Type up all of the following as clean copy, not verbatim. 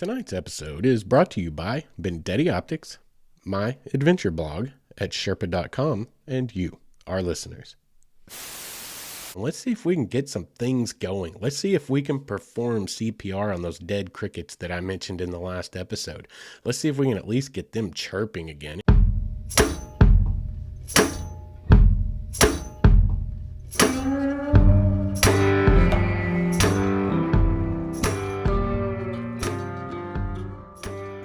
Tonight's episode is brought to you by Bendetti Optics, my adventure blog at Sherpa.com, and you, our listeners. Let's see if we can get some things going. Let's see if we can perform CPR on those dead crickets that I mentioned in the last episode. Let's see if we can at least get them chirping again.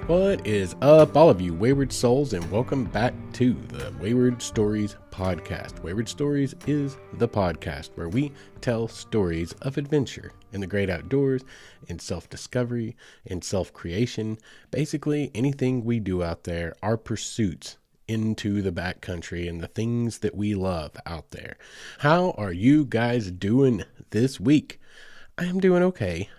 What is up, all of you wayward souls, and welcome back to the Wayward Stories podcast. Wayward Stories is the podcast where we tell stories of adventure in the great outdoors, in self-discovery, in self-creation, basically anything we do out there, our pursuits into the backcountry and the things that we love out there. How are you guys doing this week? I am doing okay.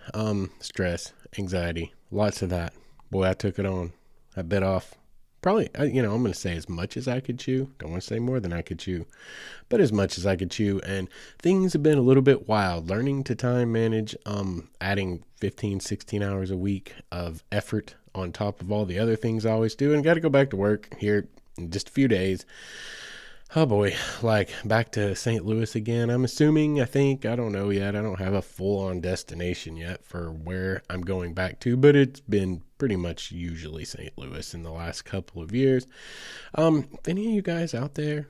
Stress, anxiety, lots of that. Boy, I took it on. I bit off probably, I'm going to say as much as I could chew. Don't want to say more than I could chew, but as much as I could chew. And things have been a little bit wild. Learning to time manage, adding 15, 16 hours a week of effort on top of all the other things I always do. And got to go back to work here in just a few days. Oh boy, like back to St. Louis again. I don't know yet. I don't have a full-on destination yet for where I'm going back to, but it's been pretty much usually St. Louis in the last couple of years. If any of you guys out there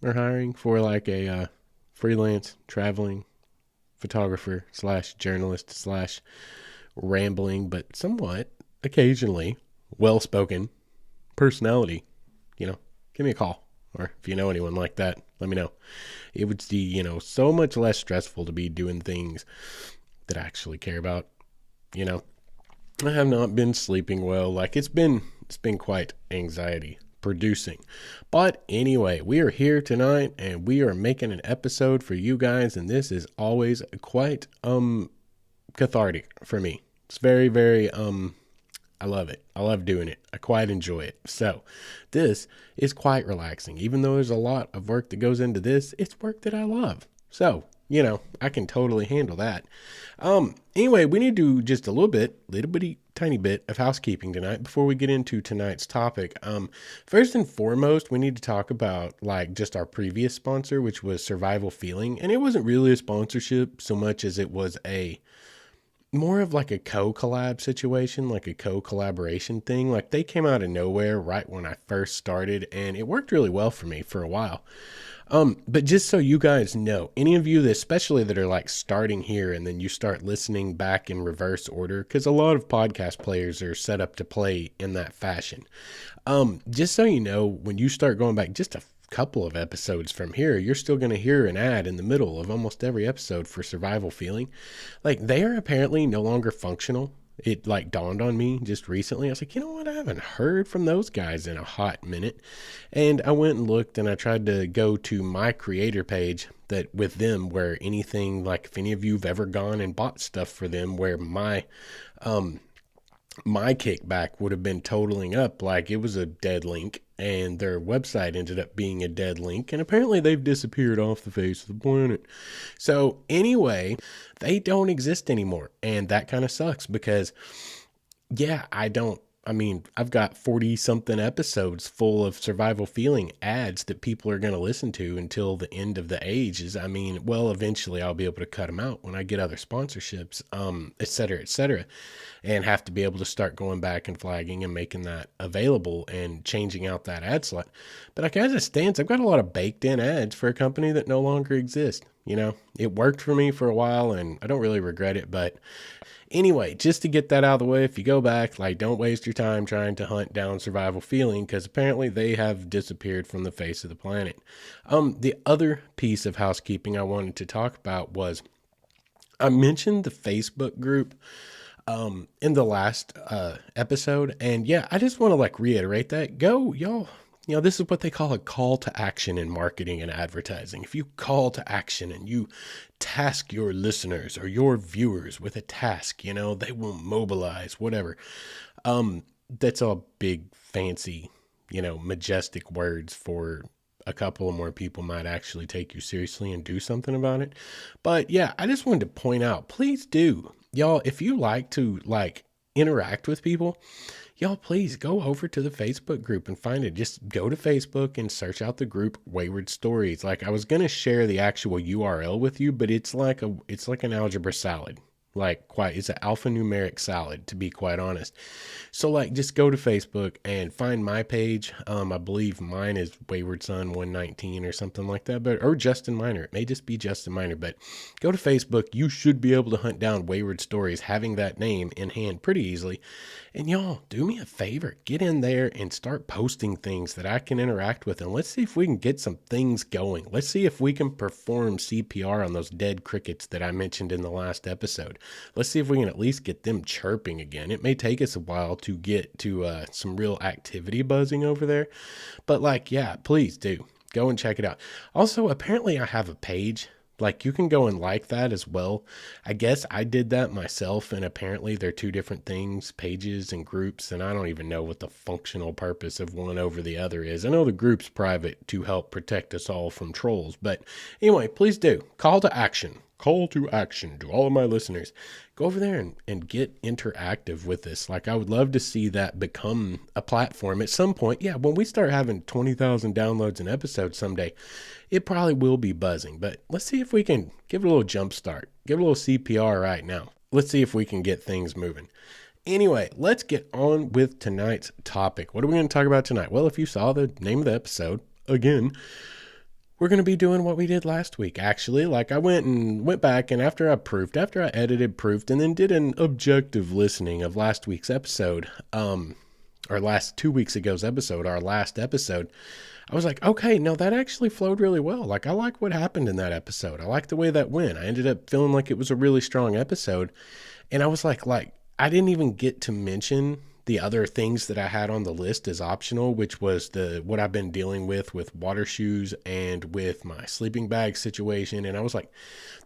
are hiring for like a freelance traveling photographer / journalist / rambling, but somewhat occasionally well-spoken personality, give me a call. Or if you know anyone like that, let me know. It would be, so much less stressful to be doing things that I actually care about. I have not been sleeping well. Like it's been quite anxiety producing. But anyway, we are here tonight and we are making an episode for you guys. And this is always quite cathartic for me. It's very, very I love it. I love doing it. I quite enjoy it. So this is quite relaxing. Even though there's a lot of work that goes into this, it's work that I love. So, I can totally handle that. Anyway, we need to do just a tiny bit of housekeeping tonight before we get into tonight's topic. First and foremost, we need to talk about just our previous sponsor, which was Survival Feeling. And it wasn't really a sponsorship so much as it was more of like a co-collab situation, like a co-collaboration thing. Like they came out of nowhere right when I first started and it worked really well for me for a while. But just so you guys know, any of you that, especially that are like starting here and then you start listening back in reverse order, because a lot of podcast players are set up to play in that fashion. Just so you know, when you start going back just a couple of episodes from here, you're still going to hear an ad in the middle of almost every episode for Survival Feeling. Like they are apparently no longer functional. It dawned on me just recently. I was like, you know what? I haven't heard from those guys in a hot minute. And I went and looked and I tried to go to my creator page that with them where anything, like if any of you have ever gone and bought stuff for them where my kickback would have been totaling up, like it was a dead link and their website ended up being a dead link and apparently they've disappeared off the face of the planet. So anyway, they don't exist anymore and that kind of sucks because I've got 40 something episodes full of Survival Feeling ads that people are going to listen to until the end of the ages. Eventually I'll be able to cut them out when I get other sponsorships, et cetera, and have to be able to start going back and flagging and making that available and changing out that ad slot. But like as it stands, I've got a lot of baked in ads for a company that no longer exists. It worked for me for a while and I don't really regret it, but anyway, just to get that out of the way, if you go back, don't waste your time trying to hunt down Survival Feeling because apparently they have disappeared from the face of the planet. The other piece of housekeeping I wanted to talk about was I mentioned the Facebook group in the last episode. And I just want to reiterate that. Go, y'all. This is what they call a call to action in marketing and advertising. If you call to action and you task your listeners or your viewers with a task, they will mobilize, whatever. That's all big, fancy, majestic words for a couple of more people might actually take you seriously and do something about it. But I just wanted to point out, please do. Y'all, if you like to interact with people, y'all please go over to the Facebook group and find it. Just go to Facebook and search out the group Wayward Stories. Like, I was going to share the actual URL with you, but it's like an algebra salad. It's an alphanumeric salad, to be quite honest. So like, just go to Facebook and find my page. I believe mine is Wayward Son 119 or something like that, or Justin Miner. It may just be Justin Miner, but go to Facebook. You should be able to hunt down Wayward Stories, having that name in hand pretty easily. And y'all, do me a favor, get in there and start posting things that I can interact with, and let's see if we can get some things going. Let's see if we can perform CPR on those dead crickets that I mentioned in the last episode. Let's see if we can at least get them chirping again. It may take us a while to get to some real activity buzzing over there, but like, yeah, please do go and check it out. Also, apparently I have a page. Like, you can go and like that as well. I guess I did that myself, and apparently they're two different things, pages and groups, and I don't even know what the functional purpose of one over the other is. I know the group's private to help protect us all from trolls, but anyway, please do. Call to action to all of my listeners. Go over there and get interactive with this. Like, I would love to see that become a platform at some point. Yeah, when we start having 20,000 downloads an episode someday, it probably will be buzzing. But let's see if we can give it a little jump start. Give it a little CPR right now. Let's see if we can get things moving. Anyway, let's get on with tonight's topic. What are we going to talk about tonight? Well, if you saw the name of the episode, again, we're going to be doing what we did last week, actually. Like, I went back, and after I edited, proofed, and then did an objective listening of last week's episode, or last 2 weeks ago's episode, our last episode, I was like, okay, no, that actually flowed really well. Like, I like what happened in that episode. I like the way that went. I ended up feeling like it was a really strong episode, and I was like, I didn't even get to mention the other things that I had on the list as optional, which was what I've been dealing with water shoes and with my sleeping bag situation. And I was like,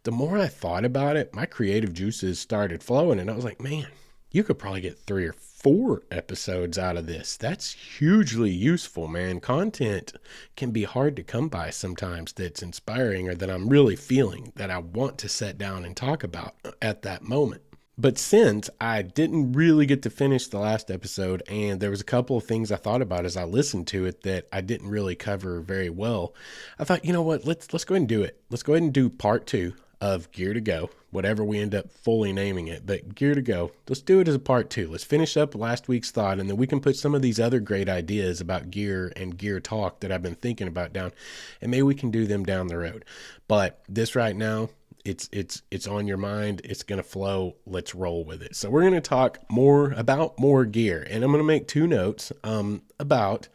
the more I thought about it, my creative juices started flowing. And I was like, man, you could probably get 3 or 4 episodes out of this. That's hugely useful, man. Content can be hard to come by sometimes that's inspiring, or that I'm really feeling that I want to sit down and talk about at that moment. But since I didn't really get to finish the last episode, and there was a couple of things I thought about as I listened to it that I didn't really cover very well, I thought, you know what, let's go ahead and do it. Let's go ahead and do part 2 of Gear to Go, whatever we end up fully naming it, but Gear to Go. Let's do it as a part 2. Let's finish up last week's thought, and then we can put some of these other great ideas about gear and gear talk that I've been thinking about down, and maybe we can do them down the road. But this right now, it's on your mind. It's going to flow. Let's roll with it. So we're going to talk about more gear, and I'm going to make 2 notes about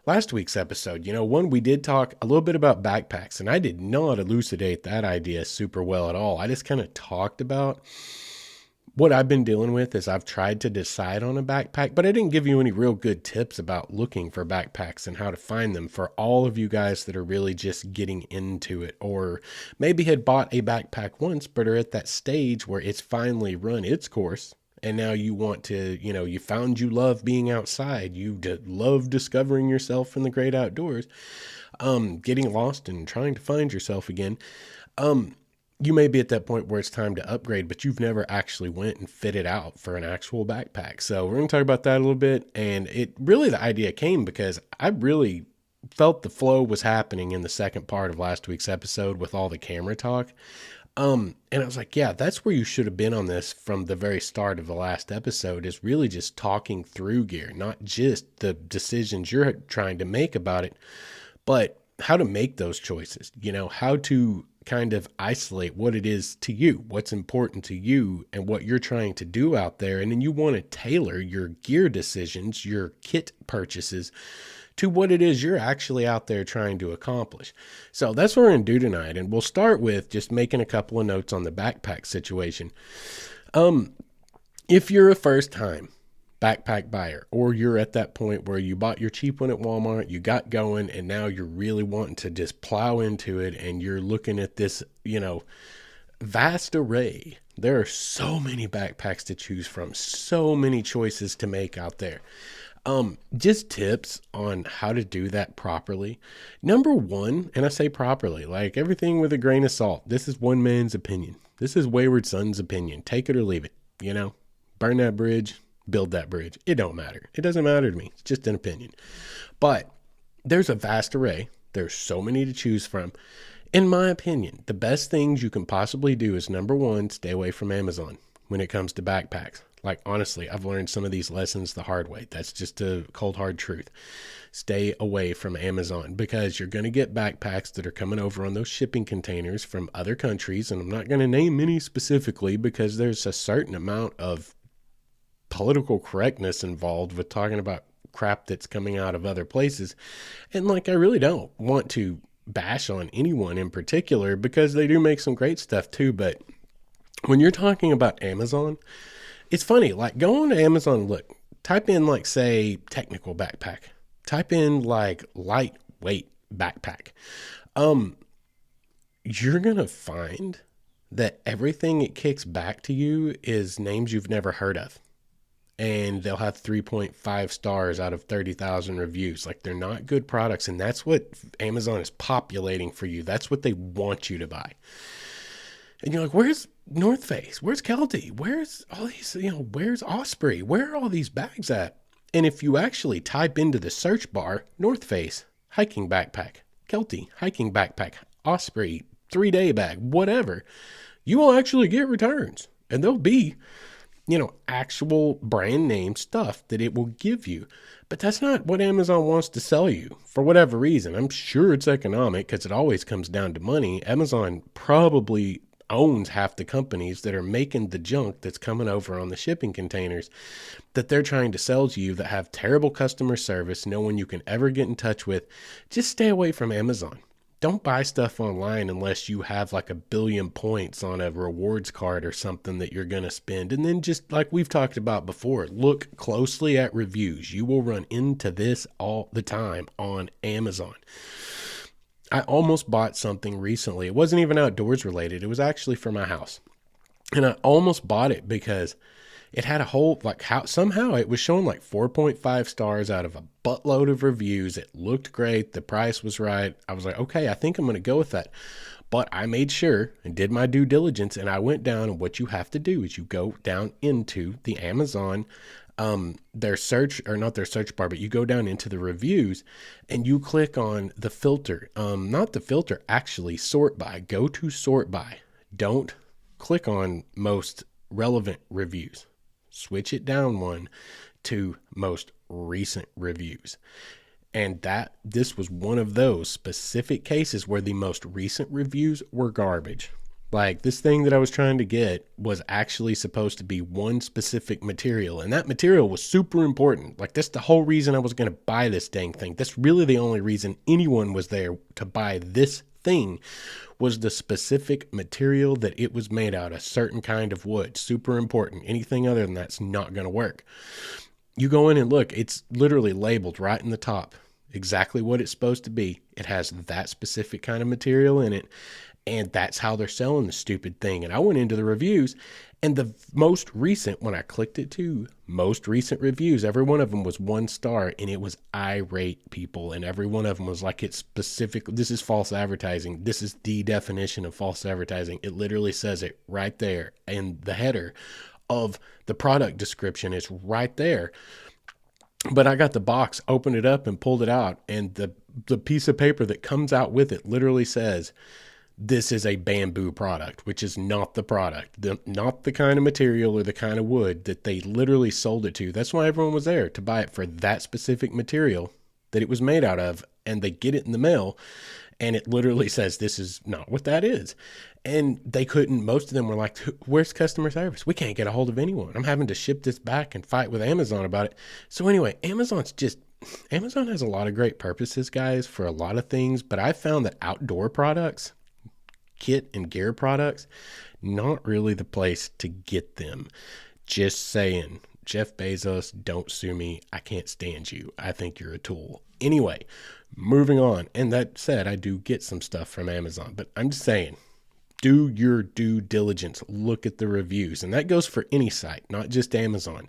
last week's episode. One, we did talk a little bit about backpacks, and I did not elucidate that idea super well at all. I just kind of talked about what I've been dealing with as I've tried to decide on a backpack, but I didn't give you any real good tips about looking for backpacks and how to find them for all of you guys that are really just getting into it, or maybe had bought a backpack once, but are at that stage where it's finally run its course. And now you want to, you found you love being outside. You love discovering yourself in the great outdoors, getting lost and trying to find yourself again. You may be at that point where it's time to upgrade, but you've never actually went and fitted out for an actual backpack. So we're going to talk about that a little bit. And the idea came because I really felt the flow was happening in the second part of last week's episode with all the camera talk. And I was like, yeah, that's where you should have been on this from the very start of the last episode, is really just talking through gear, not just the decisions you're trying to make about it, but how to make those choices, how to kind of isolate what it is to you, what's important to you, and what you're trying to do out there. And then you want to tailor your gear decisions, your kit purchases, to what it is you're actually out there trying to accomplish. So that's what we're going to do tonight. And we'll start with just making a couple of notes on the backpack situation. If you're a first time backpack buyer, or you're at that point where you bought your cheap one at Walmart, you got going, and now you're really wanting to just plow into it, and you're looking at this, vast array. There are so many backpacks to choose from, so many choices to make out there. Just tips on how to do that properly. Number 1, and I say properly, like everything with a grain of salt. This is one man's opinion. This is Wayward Son's opinion. Take it or leave it, burn that bridge. build that bridge. It don't matter. It doesn't matter to me. It's just an opinion. But there's a vast array. There's so many to choose from. In my opinion, the best things you can possibly do is, number one, stay away from Amazon when it comes to backpacks. Like, honestly, I've learned some of these lessons the hard way. That's just a cold, hard truth. Stay away from Amazon, because you're going to get backpacks that are coming over on those shipping containers from other countries. And I'm not going to name any specifically, because there's a certain amount of political correctness involved with talking about crap that's coming out of other places. And like, I really don't want to bash on anyone in particular, because they do make some great stuff too. But when you're talking about Amazon, it's funny, like, go on to Amazon, look, type in, like, say, technical backpack, type in like lightweight backpack. You're going to find that everything it kicks back to you is names you've never heard of. And they'll have 3.5 stars out of 30,000 reviews. Like, they're not good products. And that's what Amazon is populating for you. That's what they want you to buy. And you're like, where's North Face? Where's Kelty? Where's all these, where's Osprey? Where are all these bags at? And if you actually type into the search bar, North Face, hiking backpack, Kelty, hiking backpack, Osprey, 3-day bag, whatever, you will actually get returns. And they'll be actual brand name stuff that it will give you. But that's not what Amazon wants to sell you for whatever reason. I'm sure it's economic, because it always comes down to money. Amazon probably owns half the companies that are making the junk that's coming over on the shipping containers that they're trying to sell to you, that have terrible customer service, no one you can ever get in touch with. Just stay away from Amazon. Don't buy stuff online unless you have like 1 billion points on a rewards card or something that you're going to spend. And then, just like we've talked about before, look closely at reviews. You will run into this all the time on Amazon. I almost bought something recently. It wasn't even outdoors related. It was actually for my house. And I almost bought it because it had a whole, somehow it was showing like 4.5 stars out of a buttload of reviews. It looked great. The price was right. I was like, okay, I think I'm going to go with that. But I made sure and did my due diligence, and I went down, and what you have to do is you go down into the Amazon, their search, or not their search bar, but you go down into the reviews and you click on the filter, not the filter, actually sort by. Go to sort by. Don't click on most relevant reviews. Switch it down one to most recent reviews. And this was one of those specific cases where the most recent reviews were garbage. Like, this thing that I was trying to get was actually supposed to be one specific material, and that material was super important. Like, that's the whole reason I was going to buy this dang thing. That's really the only reason anyone was there to buy this thing, was the specific material that it was made out of, a certain kind of wood. Super important. Anything other than that's not going to work. You go in and look, it's literally labeled right in the top, exactly what it's supposed to be. It has that specific kind of material in it, and that's how they're selling the stupid thing. And I went into the reviews, and the most recent, when I clicked it to most recent reviews, every one of them was 1 star, and it was irate people. And every one of them was like, it's specific. This is false advertising. This is the definition of false advertising. It literally says it right there. And the header of the product description is right there. But I got the box, opened it up and pulled it out. And the piece of paper that comes out with it literally says, this is a bamboo product, which is not the product, not the kind of material or the kind of wood that they literally sold it to. That's why everyone was there, to buy it for that specific material that it was made out of. And they get it in the mail, and it literally says, this is not what that is. And they couldn't, most of them were like, where's customer service? We can't get a hold of anyone. I'm having to ship this back and fight with Amazon about it. So anyway, Amazon has a lot of great purposes, guys, for a lot of things. But I found that outdoor products, kit and gear products, not really the place to get them. Just saying. Jeff Bezos, don't sue me. I can't stand you. I think you're a tool. Anyway, moving on. And that said, I do get some stuff from Amazon, but I'm just saying, do your due diligence. Look at the reviews. And that goes for any site, not just Amazon.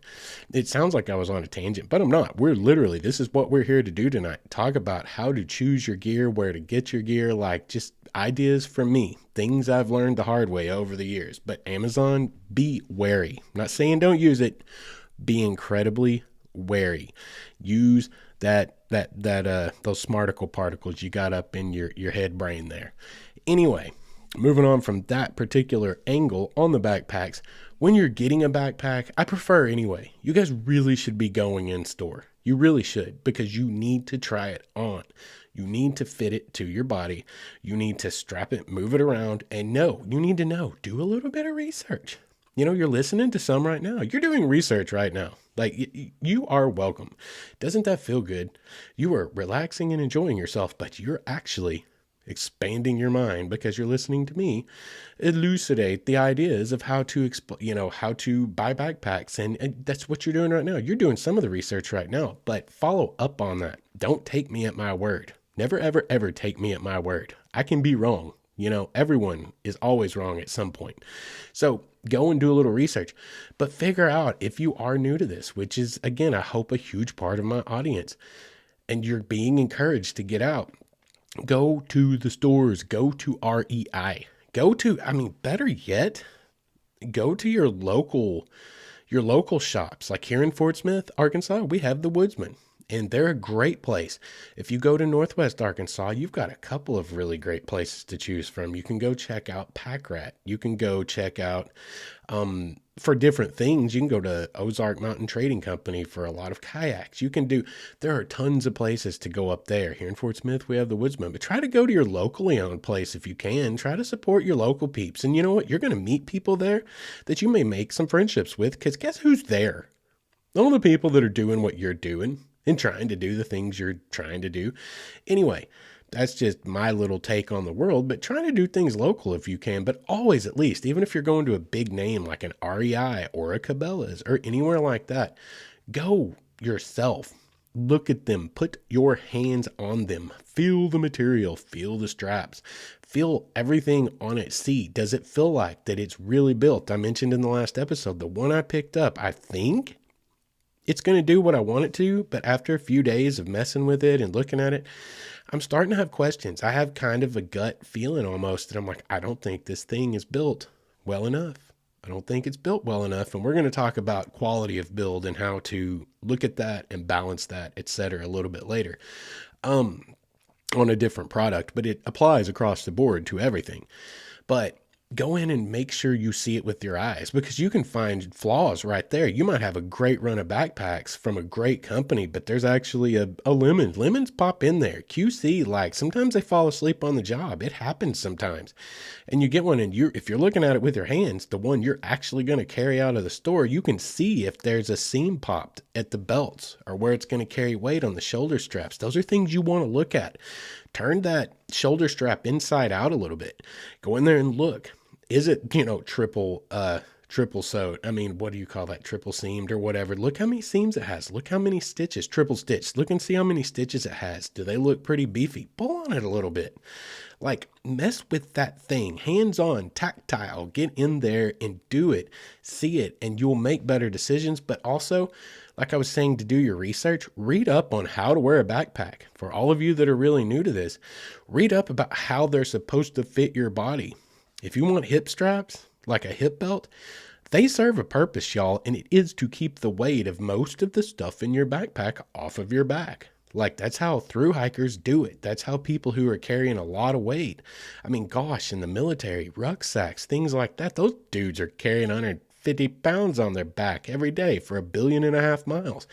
It sounds like I was on a tangent, but I'm not. This is what we're here to do tonight. Talk about how to choose your gear, where to get your gear, like just ideas from me, things I've learned the hard way over the years. But Amazon, be wary. I'm not saying don't use it. be incredibly wary. Use those smarticle particles you got up in your head brain there. Anyway, moving on from that particular angle on the backpacks, when you're getting a backpack, I prefer anyway, you guys really should be going in store. You really should, because you need to try it on. You need to fit it to your body. You need to strap it, move it around, and you need to know, do a little bit of research. You're listening to some right now. You're doing research right now. Like, you are welcome. Doesn't that feel good? You are relaxing and enjoying yourself, but you're actually expanding your mind because you're listening to me elucidate the ideas of how to how to buy backpacks. And that's what you're doing right now. You're doing some of the research right now, but follow up on that. Don't take me at my word. Never, ever, ever take me at my word. I can be wrong. Everyone is always wrong at some point. So go and do a little research, but figure out if you are new to this, which is, again, I hope a huge part of my audience, and you're being encouraged to get out. Go to the stores, go to REI, better yet, go to your local shops. Like here in Fort Smith, Arkansas, we have the Woodsman, and they're a great place. If you go to Northwest Arkansas, you've got a couple of really great places to choose from. You can go check out Pack Rat. You can go check out, for different things, you can go to Ozark Mountain Trading Company for a lot of kayaks. There are tons of places to go up there. Here in Fort Smith, we have the Woodsman, but try to go to your locally owned place if you can. Try to support your local peeps. And you know what? You're going to meet people there that you may make some friendships with, because guess who's there? All the people that are doing what you're doing and trying to do the things you're trying to do. Anyway, that's just my little take on the world, but try to do things local if you can, but always, at least, even if you're going to a big name like an REI or a Cabela's or anywhere like that, go yourself. Look at them, put your hands on them, feel the material, feel the straps, feel everything on it. See, does it feel like that it's really built? I mentioned in the last episode, the one I picked up, I think it's going to do what I want it to, but after a few days of messing with it and looking at it, I'm starting to have questions. I have kind of a gut feeling almost that I'm like, I don't think this thing is built well enough. I don't think it's built well enough. And we're going to talk about quality of build and how to look at that and balance that, etc., a little bit later, on a different product, but it applies across the board to everything. But go in and make sure you see it with your eyes, because you can find flaws right there. You might have a great run of backpacks from a great company, but there's actually a lemon. Lemons pop in there. QC, like sometimes they fall asleep on the job. It happens sometimes. And you get one, and if you're looking at it with your hands, the one you're actually going to carry out of the store, you can see if there's a seam popped at the belts or where it's going to carry weight on the shoulder straps. Those are things you want to look at. Turn that shoulder strap inside out a little bit. Go in there and look. Is it, triple sewed? I mean, what do you call that? Triple seamed or whatever. Look how many seams it has. Look how many stitches. Triple stitched. Look and see how many stitches it has. Do they look pretty beefy? Pull on it a little bit. Like, mess with that thing. Hands-on, tactile. Get in there and do it. See it, and you'll make better decisions. But also, like I was saying, to do your research, read up on how to wear a backpack. For all of you that are really new to this, read up about how they're supposed to fit your body. If you want hip straps, like a hip belt, they serve a purpose, y'all, and it is to keep the weight of most of the stuff in your backpack off of your back. Like, that's how thru hikers do it. That's how people who are carrying a lot of weight. I mean, gosh, in the military, rucksacks, things like that, those dudes are carrying 150 pounds on their back every day for 1.5 billion miles.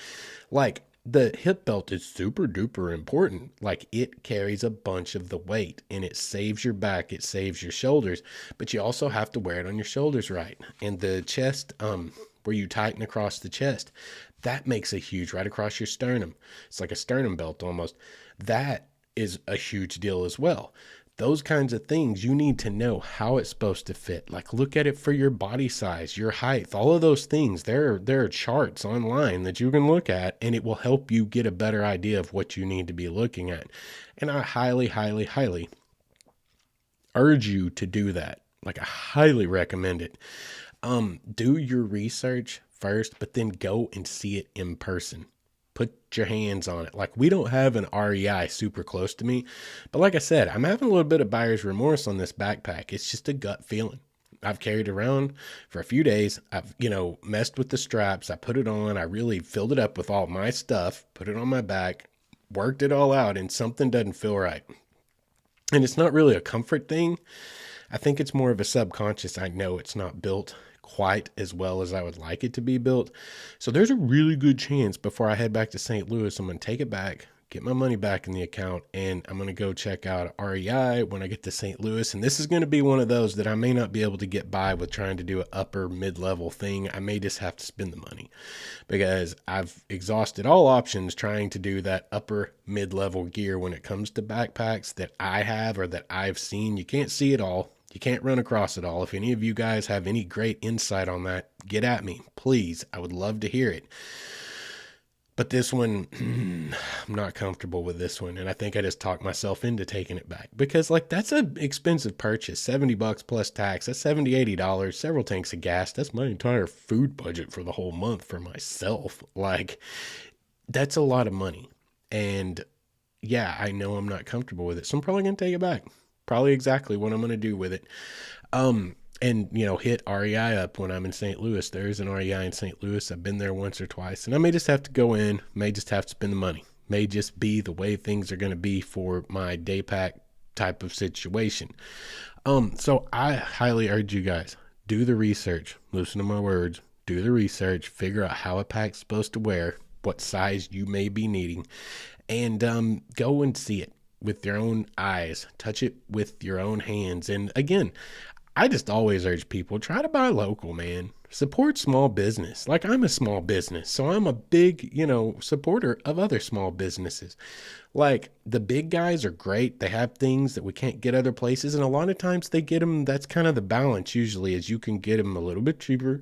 Like, the hip belt is super duper important. Like, it carries a bunch of the weight, and it saves your back, it saves your shoulders, but you also have to wear it on your shoulders right. And the chest, where you tighten across the chest, that makes a huge, right across your sternum. It's like a sternum belt almost. That is a huge deal as well. Those kinds of things, you need to know how it's supposed to fit. Like, look at it for your body size, your height, all of those things. There are charts online that you can look at, and it will help you get a better idea of what you need to be looking at. And I highly, highly, highly urge you to do that. Like, I highly recommend it. Do your research first, but then go and see it in person. Put your hands on it. Like, we don't have an REI super close to me, but like I said, I'm having a little bit of buyer's remorse on this backpack. It's just a gut feeling. I've carried it around for a few days. I've, messed with the straps. I put it on. I really filled it up with all my stuff, put it on my back, worked it all out, and something doesn't feel right. And it's not really a comfort thing. I think it's more of a subconscious. I know it's not built quite as well as I would like it to be built. So there's a really good chance before I head back to St. Louis, I'm going to take it back, get my money back in the account, and I'm going to go check out REI when I get to St. Louis. And this is going to be one of those that I may not be able to get by with trying to do an upper mid-level thing. I may just have to spend the money because I've exhausted all options trying to do that upper mid-level gear when it comes to backpacks that I have or that I've seen. You can't see it all. You can't run across it all. If any of you guys have any great insight on that, get at me, please. I would love to hear it. But this one, I'm not comfortable with this one. And I think I just talked myself into taking it back because that's an expensive purchase, $70 plus tax. That's $70, $80, several tanks of gas. That's my entire food budget for the whole month for myself. That's a lot of money. And yeah, I know I'm not comfortable with it. So I'm probably going to take it back. Probably exactly what I'm going to do with it. And, hit REI up when I'm in St. Louis. There is an REI in St. Louis. I've been there once or twice. And I may just have to go in, may just have to spend the money. May just be the way things are going to be for my day pack type of situation. So I highly urge you guys, do the research. Listen to my words. Do the research. Figure out how a pack's supposed to wear, what size you may be needing, and go and see it with your own eyes, touch it with your own hands. And again, I just always urge people, try to buy local, man. Support small business. I'm a small business, so I'm a big, supporter of other small businesses. The big guys are great. They have things that we can't get other places. And a lot of times they get them. That's kind of the balance usually, is you can get them a little bit cheaper.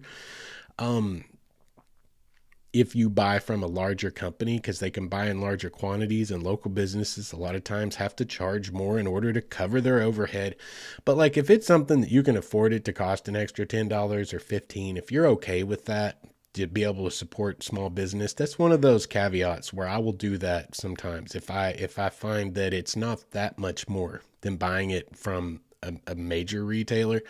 If you buy from a larger company, because they can buy in larger quantities, and local businesses a lot of times have to charge more in order to cover their overhead. But if it's something that you can afford it to cost an extra $10 or $15, if you're okay with that, to be able to support small business, that's one of those caveats where I will do that sometimes. If I find that it's not that much more than buying it from a major retailer,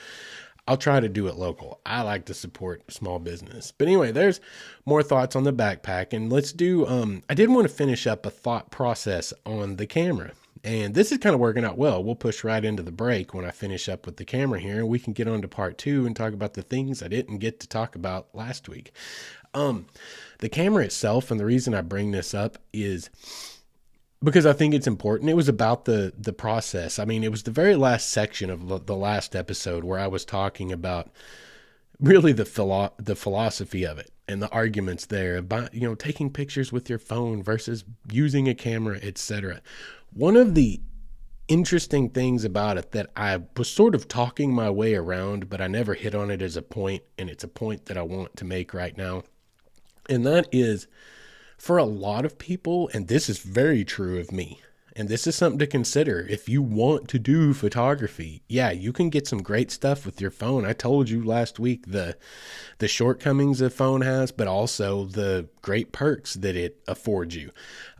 I'll try to do it local. I like to support small business. But anyway, there's more thoughts on the backpack. And let's do, I did want to finish up a thought process on the camera. And this is kind of working out well. We'll push right into the break when I finish up with the camera here. And we can get on to part 2 and talk about the things I didn't get to talk about last week. The camera itself, and the reason I bring this up is because I think it's important. It was about the process. I mean, it was the very last section of the last episode where I was talking about really the philosophy of it and the arguments there about, taking pictures with your phone versus using a camera, etc. One of the interesting things about it that I was sort of talking my way around, but I never hit on it as a point, and it's a point that I want to make right now. And that is, for a lot of people, and this is very true of me, and this is something to consider if you want to do photography. Yeah, you can get some great stuff with your phone. I told you last week the shortcomings a phone has, but also the great perks that it affords you.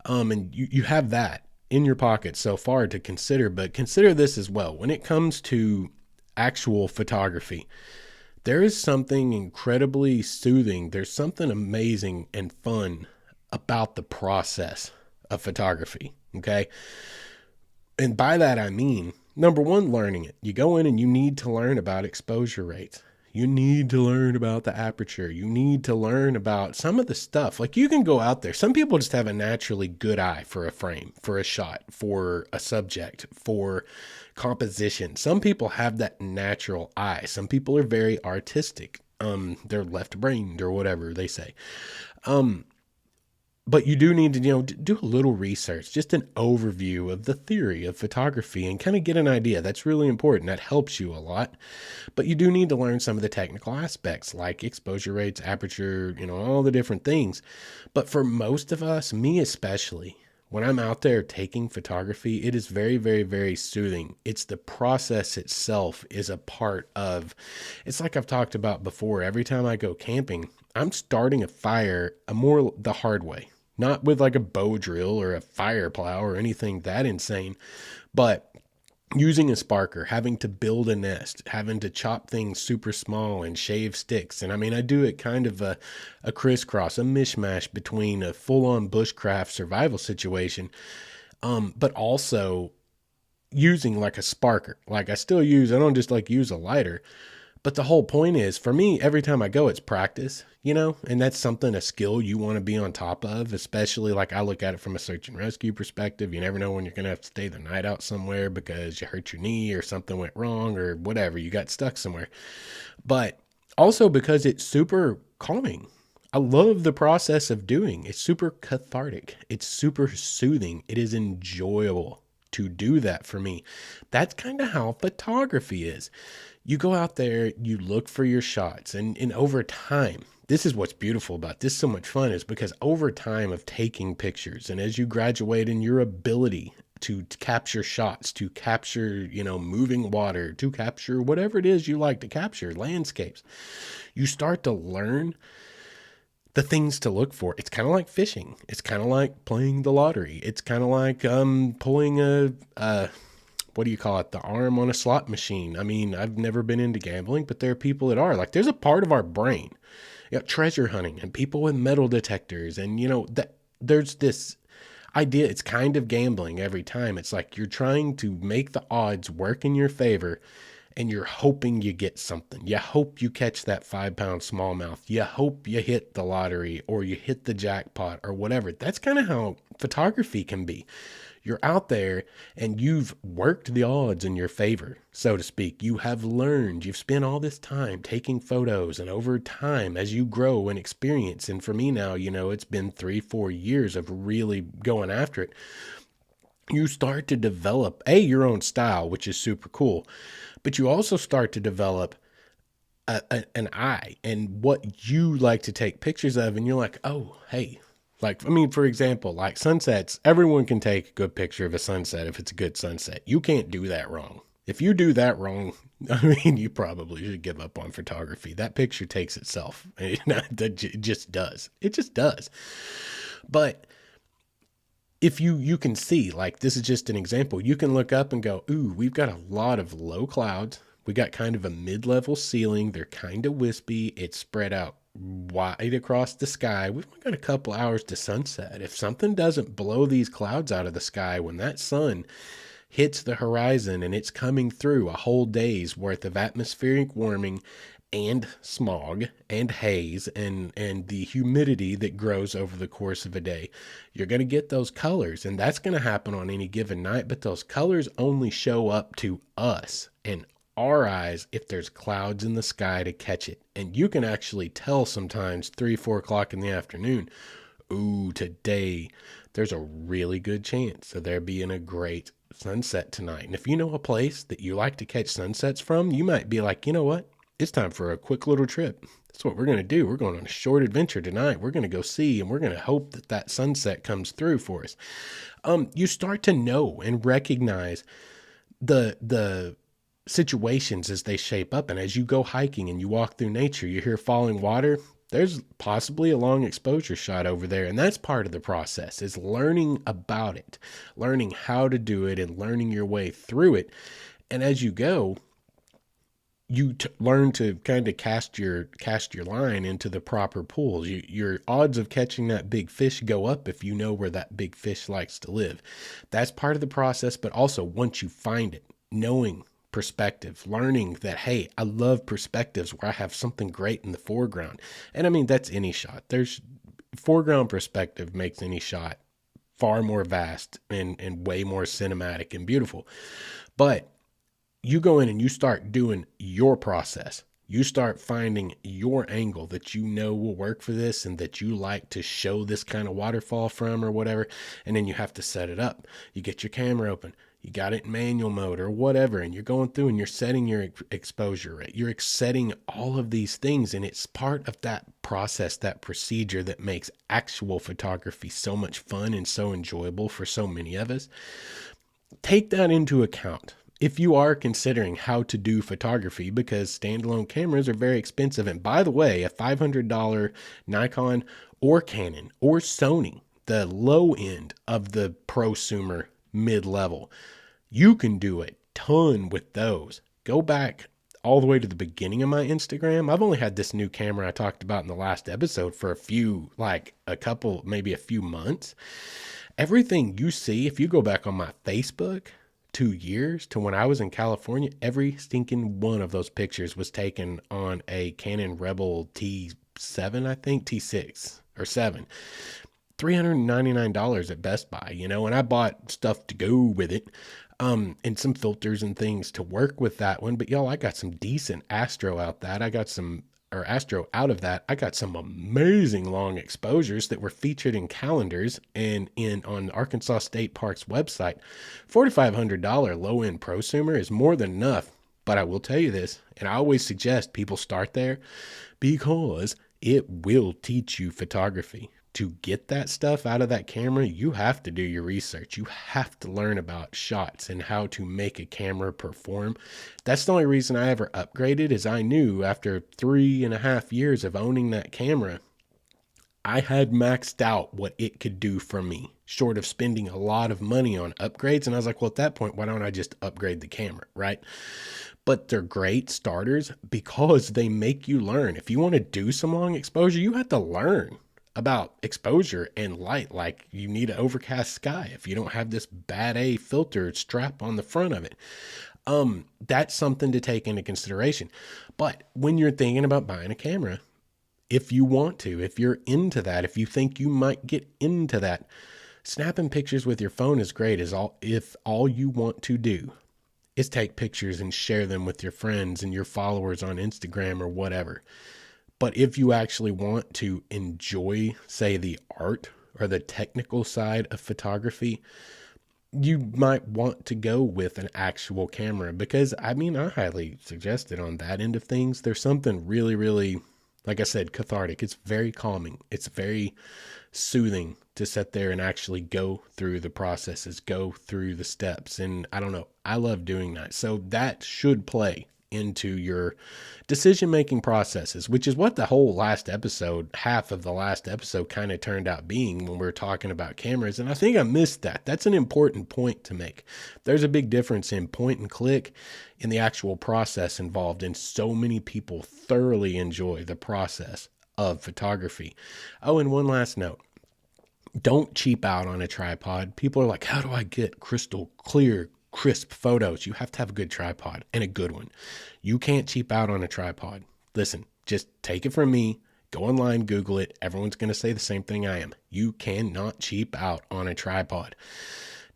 And you have that in your pocket so far to consider, but consider this as well. When it comes to actual photography, there is something incredibly soothing. There's something amazing and fun about the process of photography. Okay. And by that, I mean, number one, learning it. You go in and you need to learn about exposure rates. You need to learn about the aperture. You need to learn about some of the stuff. You can go out there. Some people just have a naturally good eye for a frame, for a shot, for a subject, for composition. Some people have that natural eye. Some people are very artistic. They're left-brained or whatever they say. But you do need to, do a little research, just an overview of the theory of photography and kind of get an idea. That's really important. That helps you a lot. But you do need to learn some of the technical aspects like exposure rates, aperture, all the different things. But for most of us, me especially, when I'm out there taking photography, it is very, very, very soothing. It's the process itself is a part of, it's like I've talked about before. Every time I go camping, I'm starting a fire the hard way. Not with a bow drill or a fire plow or anything that insane, but using a sparker, having to build a nest, having to chop things super small and shave sticks. And I mean, I do it kind of a crisscross, a mishmash between a full-on bushcraft survival situation, but also using like a sparker. Like I don't just like use a lighter. But the whole point is, for me, every time I go, it's practice, and that's something, a skill you want to be on top of, especially like I look at it from a search and rescue perspective. You never know when you're going to have to stay the night out somewhere because you hurt your knee or something went wrong or whatever, you got stuck somewhere. But also because it's super calming. I love the process of doing. It's super cathartic. It's super soothing. It is enjoyable to do that for me. That's kind of how photography is. You go out there, you look for your shots, and over time, this is what's beautiful about this, so much fun, is because over time of taking pictures, and as you graduate in your ability to capture shots, to capture, moving water, to capture whatever it is you like to capture, landscapes, you start to learn the things to look for. It's kind of like fishing. It's kind of like playing the lottery. It's kind of like pulling what do you call it? The arm on a slot machine. I mean, I've never been into gambling, but there are people that are. Like, there's a part of our brain, treasure hunting and people with metal detectors, and that there's this idea. It's kind of gambling every time. It's like you're trying to make the odds work in your favor, and you're hoping you get something. You hope you catch that 5-pound smallmouth. You hope you hit the lottery or you hit the jackpot or whatever. That's kind of how photography can be. You're out there and you've worked the odds in your favor, so to speak. You have learned, you've spent all this time taking photos, and over time, as you grow and experience, and for me now, it's been 3-4 years of really going after it. You start to develop your own style, which is super cool, but you also start to develop an eye and what you like to take pictures of. And you're like, oh, hey, like, I mean, for example, like sunsets, everyone can take a good picture of a sunset if it's a good sunset. You can't do that wrong. If you do that wrong, I mean, you probably should give up on photography. That picture takes itself. It just does. It just does. But if you can see, like, this is just an example, you can look up and go, ooh, we've got a lot of low clouds. We got kind of a mid-level ceiling. They're kind of wispy. It's spread out wide across the sky. We've only got a couple hours to sunset. If something doesn't blow these clouds out of the sky when that sun hits the horizon, and it's coming through a whole day's worth of atmospheric warming and smog and haze and the humidity that grows over the course of a day, you're going to get those colors. And that's going to happen on any given night, but those colors only show up to us and our eyes if there's clouds in the sky to catch it. And you can actually tell sometimes 3-4 o'clock in the afternoon, ooh, today there's a really good chance of there being a great sunset tonight. And if you know a place that you like to catch sunsets from, you might be like, you know what? It's time for a quick little trip. That's what we're going to do. We're going on a short adventure tonight. We're going to go see, and we're going to hope that that sunset comes through for us. You start to know and recognize the situations as they shape up. And as you go hiking and you walk through nature, you hear falling water, there's possibly a long exposure shot over there. And that's part of the process, is learning about it, learning how to do it, and learning your way through it. And as you go, you learn to kind of cast your line into the proper pools. Your odds of catching that big fish go up if you know where that big fish likes to live. That's part of the process. But also, once you find it, knowing perspective, learning that, hey, I love perspectives where I have something great in the foreground. And I mean, that's any shot. There's foreground perspective makes any shot far more vast and way more cinematic and beautiful. But you go in and you start doing your process. You start finding your angle that you know will work for this and that you like to show this kind of waterfall from or whatever. And then you have to set it up. You get your camera open. You got it in manual mode or whatever, and you're going through and you're setting your exposure rate. You're setting all of these things, and it's part of that process, that procedure that makes actual photography so much fun and so enjoyable for so many of us. Take that into account if you are considering how to do photography, because standalone cameras are very expensive. And by the way, a $500 Nikon or Canon or Sony, the low end of the prosumer mid-level, you can do it ton with those. Go back all the way to the beginning of my Instagram. I've only had this new camera I talked about in the last episode for maybe a few months. Everything you see, if you go back on my Facebook 2 years to when I was in California, every stinking one of those pictures was taken on a Canon Rebel T7, I think, T6 or 7. $399 at Best Buy, and I bought stuff to go with it, and some filters and things to work with that one. But y'all, I got some decent Astro out of that. I got some amazing long exposures that were featured in calendars and on Arkansas State Park's website. $4,500 low-end prosumer is more than enough. But I will tell you this, and I always suggest people start there because it will teach you photography. To get that stuff out of that camera, you have to do your research. You have to learn about shots and how to make a camera perform. That's the only reason I ever upgraded, is I knew after 3.5 years of owning that camera, I had maxed out what it could do for me, short of spending a lot of money on upgrades. And I was like, well, at that point, why don't I just upgrade the camera, right? But they're great starters because they make you learn. If you want to do some long exposure, you have to learn about exposure and light. Like, you need an overcast sky if you don't have this bad A filter strap on the front of it. That's something to take into consideration. But when you're thinking about buying a camera, if you want to, if you're into that, if you think you might get into that, snapping pictures with your phone is great. If all you want to do is take pictures and share them with your friends and your followers on Instagram or whatever. But if you actually want to enjoy, say, the art or the technical side of photography, you might want to go with an actual camera, because I highly suggest it on that end of things. There's something really, really, like I said, cathartic. It's very calming. It's very soothing to sit there and actually go through the processes, go through the steps. And I don't know, I love doing that. So that should play into your decision-making processes, which is what the whole half of the last episode kind of turned out being when we were talking about cameras. And I think I missed that. That's an important point to make. There's a big difference in point and click in the actual process involved, and so many people thoroughly enjoy the process of photography. Oh, and one last note. Don't cheap out on a tripod. People are like, how do I get crystal clear, crisp photos? You have to have a good tripod, and a good one. You can't cheap out on a tripod. Listen, just take it from me. Go online, Google it. Everyone's going to say the same thing I am. You cannot cheap out on a tripod.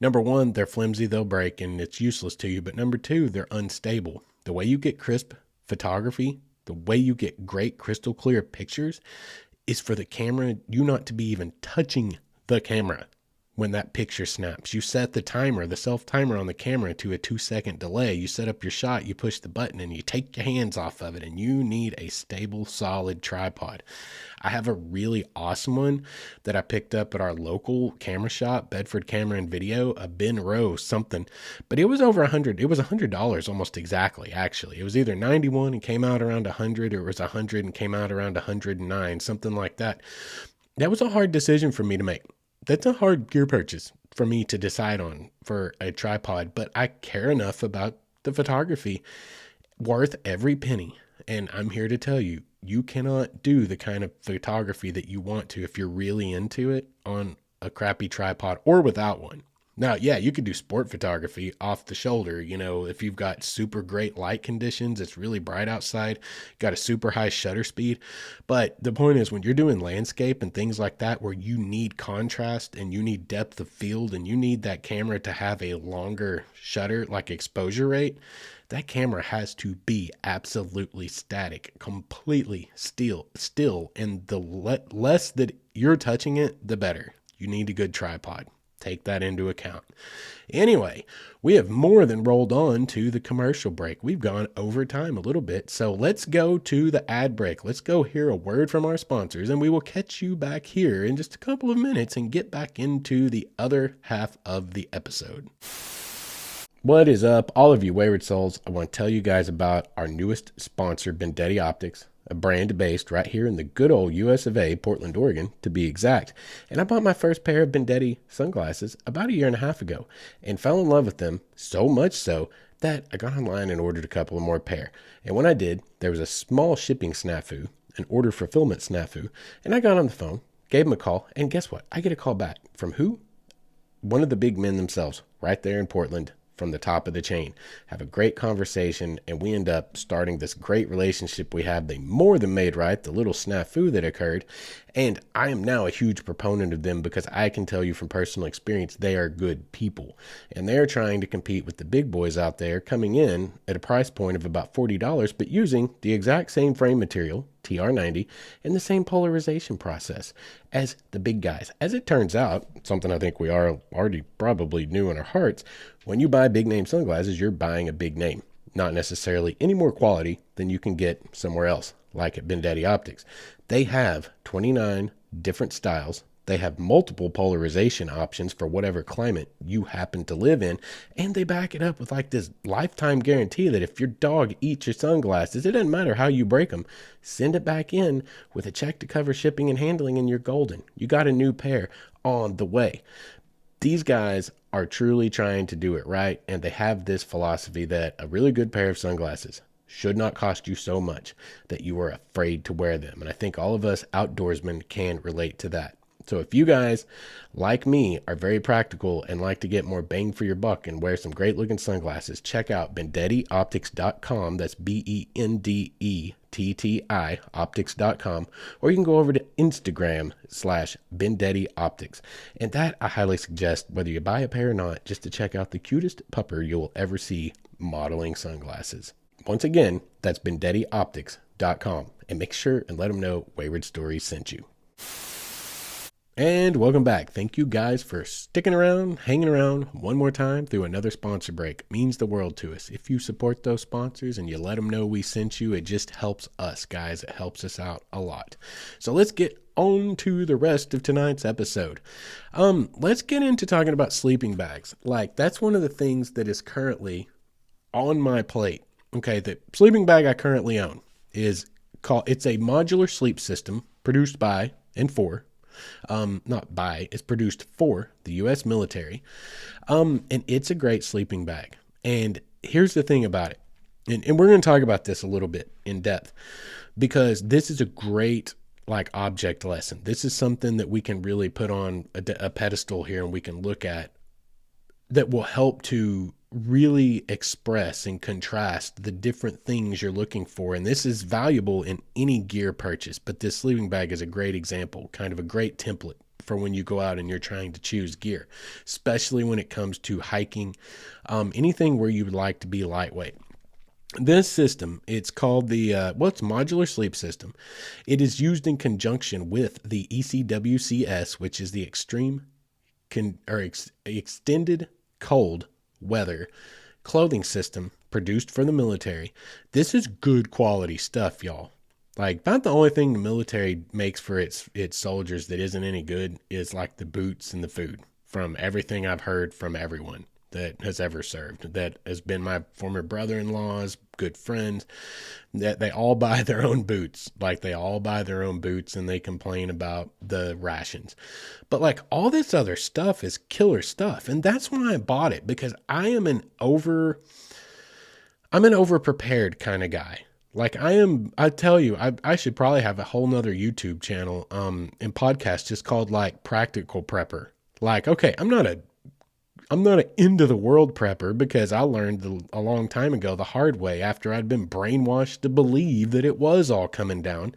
Number one, they're flimsy, they'll break, and it's useless to you. But number two, they're unstable. The way you get crisp photography, the way you get great crystal clear pictures, is for the camera, you not to be even touching the camera when that picture snaps. You set the timer, the self-timer on the camera, to a 2-second delay. You set up your shot, you push the button, and you take your hands off of it, and you need a stable, solid tripod. I have a really awesome one that I picked up at our local camera shop, Bedford Camera and Video, a Ben Rowe something, but it was over $100. It was $100 almost exactly, actually. It was either 91 and came out around 100, or it was 100 and came out around 109, something like that. That was a hard decision for me to make. That's a hard gear purchase for me to decide on for a tripod, but I care enough about the photography, worth every penny. And I'm here to tell you, you cannot do the kind of photography that you want to if you're really into it on a crappy tripod or without one. Now, yeah, you could do sport photography off the shoulder. If you've got super great light conditions, it's really bright outside, got a super high shutter speed. But the point is, when you're doing landscape and things like that, where you need contrast and you need depth of field and you need that camera to have a longer shutter, like exposure rate, that camera has to be absolutely static, completely still. And the less that you're touching it, the better. You need a good tripod. Take that into account. Anyway, we have more than rolled on to the commercial break. We've gone over time a little bit, so let's go to the ad break. Let's go hear a word from our sponsors, and we will catch you back here in just a couple of minutes and get back into the other half of the episode. What is up, all of you Wayward Souls? I want to tell you guys about our newest sponsor, Bendetti Optics, a brand based right here in the good old US of A, Portland, Oregon, to be exact. And I bought my first pair of Bendetti sunglasses about 1.5 years ago and fell in love with them, so much so that I got online and ordered a couple of more pair. And when I did, there was a small shipping snafu, an order fulfillment snafu, and I got on the phone, gave him a call, and guess what? I get a call back from who? One of the big men themselves, right there in Portland, from the top of the chain. Have a great conversation, and we end up starting this great relationship we have. They more than made right the little snafu that occurred, and I am now a huge proponent of them because I can tell you from personal experience they are good people, and they're trying to compete with the big boys out there coming in at a price point of about $40 but using the exact same frame material, TR90, and the same polarization process as the big guys. As it turns out, something I think we are already probably knew in our hearts, when you buy big name sunglasses, you're buying a big name, not necessarily any more quality than you can get somewhere else, like at Bendetti Optics. They have 29 different styles. They have multiple polarization options for whatever climate you happen to live in. And they back it up with like this lifetime guarantee that if your dog eats your sunglasses, it doesn't matter how you break them, send it back in with a check to cover shipping and handling and you're golden. You got a new pair on the way. These guys are truly trying to do it right. And they have this philosophy that a really good pair of sunglasses should not cost you so much that you are afraid to wear them. And I think all of us outdoorsmen can relate to that. So if you guys, like me, are very practical and like to get more bang for your buck and wear some great looking sunglasses, check out BendettiOptics.com. That's BENDETTI optics.com. Or you can go over to Instagram /BendettiOptics. And that I highly suggest, whether you buy a pair or not, just to check out the cutest pupper you'll ever see modeling sunglasses. Once again, that's BendettiOptics.com. And make sure and let them know Wayward Stories sent you. And welcome back. Thank you guys for sticking around, hanging around one more time through another sponsor break. It means the world to us. If you support those sponsors and you let them know we sent you, it just helps us, guys. It helps us out a lot. So let's get on to the rest of tonight's episode. Let's get into talking about sleeping bags. Like, that's one of the things that is currently on my plate. Okay, the sleeping bag I currently own it's a modular sleep system produced by and for it's produced for the U.S. military. And it's a great sleeping bag. And here's the thing about it. And we're going to talk about this a little bit in depth because this is a great object lesson. This is something that we can really put on a pedestal here and we can look at that will help to really express and contrast the different things you're looking for. And this is valuable in any gear purchase, but this sleeping bag is a great example, kind of a great template for when you go out and you're trying to choose gear, especially when it comes to hiking, anything where you would like to be lightweight. This system, it's called it's modular sleep system. It is used in conjunction with the ECWCS, which is the extended cold weather clothing system produced for the military. This is good quality stuff, y'all. Like, about the only thing the military makes for its soldiers that isn't any good is like the boots and the food, from everything I've heard from everyone that has ever served, that has been my former brother-in-laws, good friends, that they all buy their own boots. Like, they all buy their own boots and they complain about the rations. But like, all this other stuff is killer stuff. And that's why I bought it, because I'm an over prepared kind of guy. Like, I tell you, I should probably have a whole nother YouTube channel, and podcast just called like Practical Prepper. Like, okay, I'm not an end of the world prepper, because I learned a long time ago the hard way after I'd been brainwashed to believe that it was all coming down,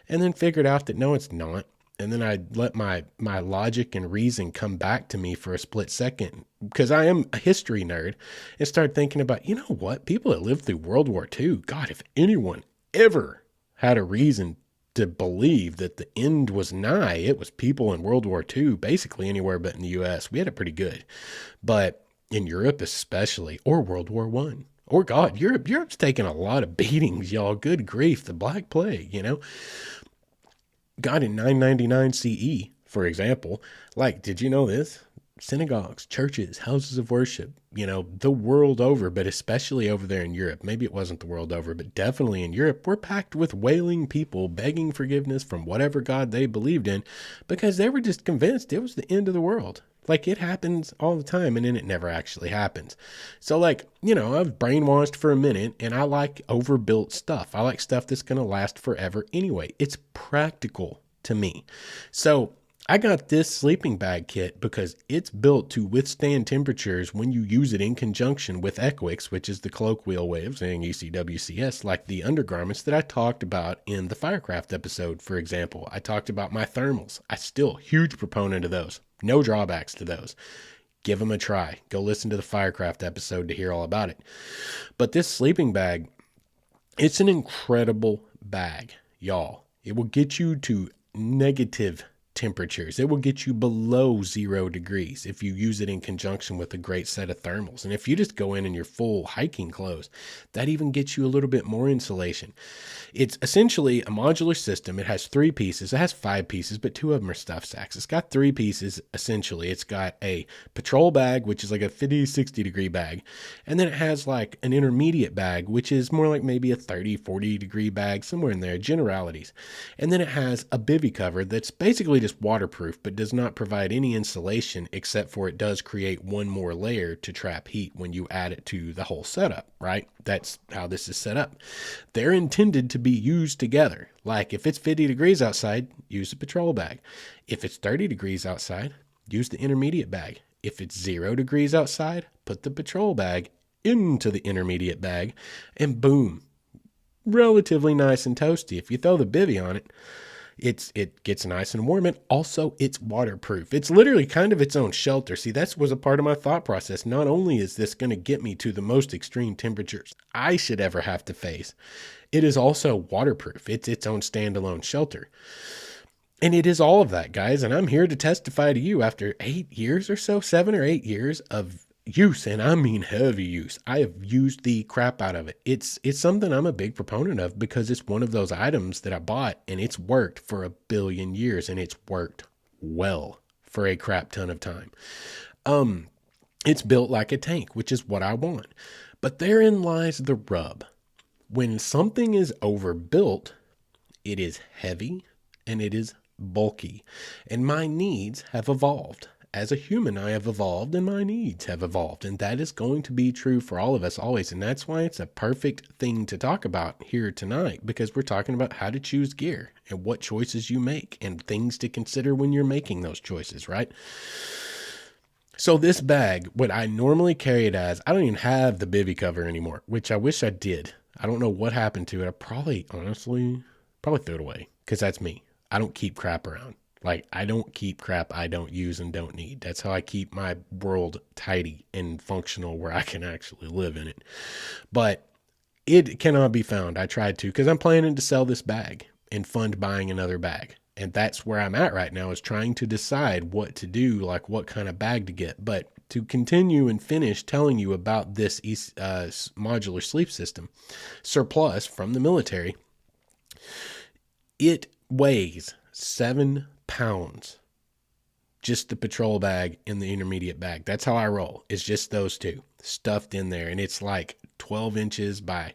and then figured out that no, it's not. And then I let my logic and reason come back to me for a split second, because I am a history nerd, and started thinking about, you know what, people that lived through World War II, God, if anyone ever had a reason to believe that the end was nigh, it was people in World War II, basically anywhere but in the U.S. We had it pretty good. But in Europe especially, or World War I, or God, Europe's taken a lot of beatings, y'all. Good grief, the Black Plague, God, in 999 CE, for example, like, did you know this? Synagogues, churches, houses of worship, the world over, but especially over there in Europe. Maybe it wasn't the world over, but definitely in Europe, were packed with wailing people begging forgiveness from whatever God they believed in, because they were just convinced it was the end of the world. Like, it happens all the time, and then it never actually happens. So, like, I was brainwashed for a minute, and I like overbuilt stuff. I like stuff that's going to last forever anyway. It's practical to me. So I got this sleeping bag kit because it's built to withstand temperatures when you use it in conjunction with Equix, which is the colloquial way of saying ECWCS, like the undergarments that I talked about in the Firecraft episode, for example. I talked about my thermals. I still huge proponent of those. No drawbacks to those. Give them a try. Go listen to the Firecraft episode to hear all about it. But this sleeping bag, it's an incredible bag, y'all. It will get you to negative temperatures. It will get you below 0 degrees if you use it in conjunction with a great set of thermals. And if you just go in your full hiking clothes, that even gets you a little bit more insulation. It's essentially a modular system. It has 3 pieces. It has 5 pieces, but 2 of them are stuff sacks. It's got 3 pieces, essentially. It's got a patrol bag, which is like a 50, 60 degree bag. And then it has like an intermediate bag, which is more like maybe a 30, 40 degree bag, somewhere in there, generalities. And then it has a bivy cover that's basically just waterproof, but does not provide any insulation, except for it does create one more layer to trap heat when you add it to the whole setup, right? That's how this is set up. They're intended to be used together. Like if it's 50 degrees outside, use the patrol bag. If it's 30 degrees outside, use the intermediate bag. If it's 0 degrees outside, put the patrol bag into the intermediate bag, and boom, relatively nice and toasty. If you throw the bivy on it, it gets nice and warm, and also it's waterproof. It's literally kind of its own shelter. See, that was a part of my thought process. Not only is this going to get me to the most extreme temperatures I should ever have to face, it is also waterproof. It's its own standalone shelter. And it is all of that, guys. And I'm here to testify to you after 8 years or so, 7 or 8 years of use, and I mean heavy use. I have used the crap out of it. It's something I'm a big proponent of because it's one of those items that I bought and it's worked for a billion years, and it's worked well for a crap ton of time. It's built like a tank, which is what I want. But therein lies the rub. When something is overbuilt, it is heavy and it is bulky, and my needs have evolved. As a human, I have evolved and my needs have evolved, and that is going to be true for all of us always. And that's why it's a perfect thing to talk about here tonight, because we're talking about how to choose gear and what choices you make and things to consider when you're making those choices, right? So this bag, what I normally carry it as, I don't even have the bivy cover anymore, which I wish I did. I don't know what happened to it. I probably threw it away, because that's me. I don't keep crap around. Like, I don't keep crap I don't use and don't need. That's how I keep my world tidy and functional where I can actually live in it. But it cannot be found. I tried to, because I'm planning to sell this bag and fund buying another bag. And that's where I'm at right now, is trying to decide what to do, like what kind of bag to get. But to continue and finish telling you about this modular sleep system surplus from the military, it weighs 7 pounds. Just the patrol bag and the intermediate bag. That's how I roll. It's just those two stuffed in there. And it's like 12 inches by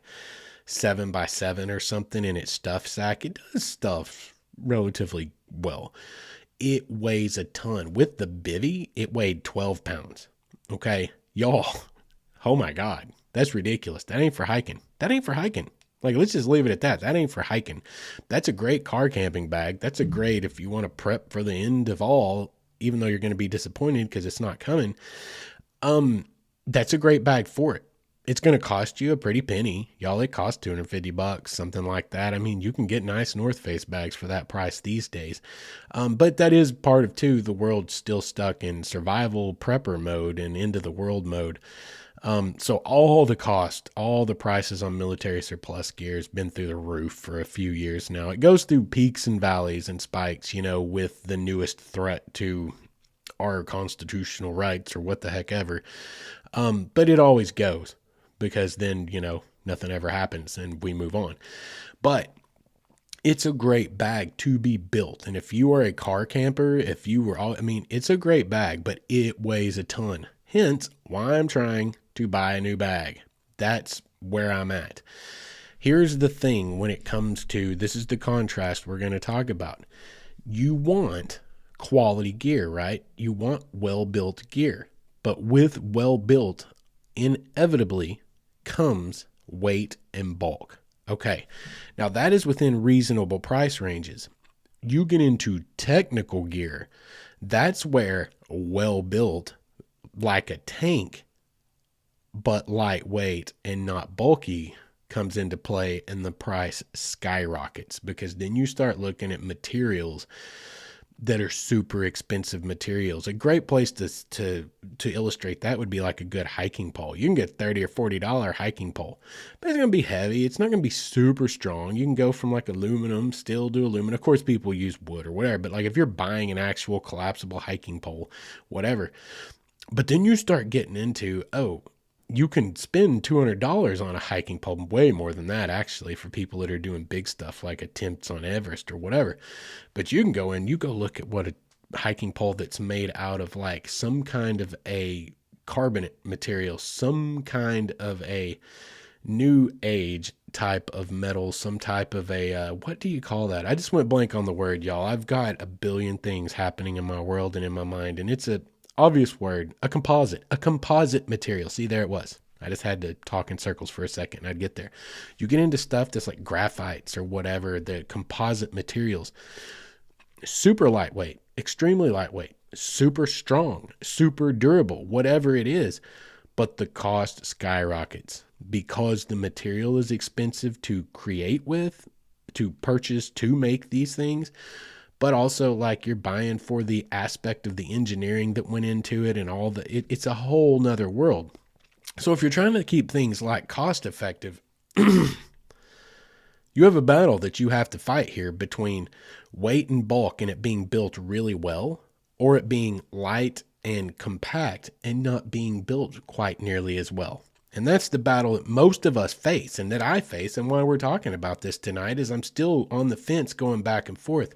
7 by 7 or something in its stuff sack. It does stuff relatively well. It weighs a ton. With the bivy, it weighed 12 pounds. Okay, y'all. Oh my God. That's ridiculous. That ain't for hiking. Like, let's just leave it at that. That ain't for hiking. That's a great car camping bag. That's a great if you want to prep for the end of all, even though you're going to be disappointed because it's not coming. That's a great bag for it. It's going to cost you a pretty penny. Y'all, it costs $250, something like that. I mean, you can get nice North Face bags for that price these days. But that is part of, too, the world's still stuck in survival prepper mode and end of the world mode. So all the prices on military surplus gear has been through the roof for a few years now. It goes through peaks and valleys and spikes, with the newest threat to our constitutional rights or what the heck ever. But it always goes, because then, nothing ever happens and we move on. But it's a great bag to be built. And if you are a car camper, it's a great bag, but it weighs a ton. Hence why I'm trying to buy a new bag. That's where I'm at. Here's the thing when it comes to, this is the contrast we're going to talk about. You want quality gear, right? You want well-built gear. But with well-built, inevitably comes weight and bulk. Okay, now that is within reasonable price ranges. You get into technical gear, that's where well-built, like a tank, but lightweight and not bulky, comes into play, and the price skyrockets, because then you start looking at materials that are super expensive materials. A great place to illustrate that would be like a good hiking pole. You can get $30 or $40 hiking pole, but it's going to be heavy. It's not going to be super strong. You can go from like aluminum, steel to aluminum. Of course, people use wood or whatever, but like if you're buying an actual collapsible hiking pole, whatever. But then you start getting into, you can spend $200 on a hiking pole, way more than that actually, for people that are doing big stuff like attempts on Everest or whatever. But you can go in, you go look at what a hiking pole that's made out of like some kind of a carbonate material, some kind of a new age type of metal, some type of a, what do you call that? I just went blank on the word, y'all. I've got a billion things happening in my world and in my mind, and it's a obvious word, a composite material. See, there it was. I just had to talk in circles for a second and I'd get there. You get into stuff that's like graphites or whatever, the composite materials, super lightweight, extremely lightweight, super strong, super durable, whatever it is. But the cost skyrockets because the material is expensive to create with, to purchase, to make these things. But also, like, you're buying for the aspect of the engineering that went into it and all it's a whole nother world. So if you're trying to keep things like cost effective, you have a battle that you have to fight here between weight and bulk and it being built really well, or it being light and compact and not being built quite nearly as well. And that's the battle that most of us face and that I face. And why we're talking about this tonight is I'm still on the fence going back and forth.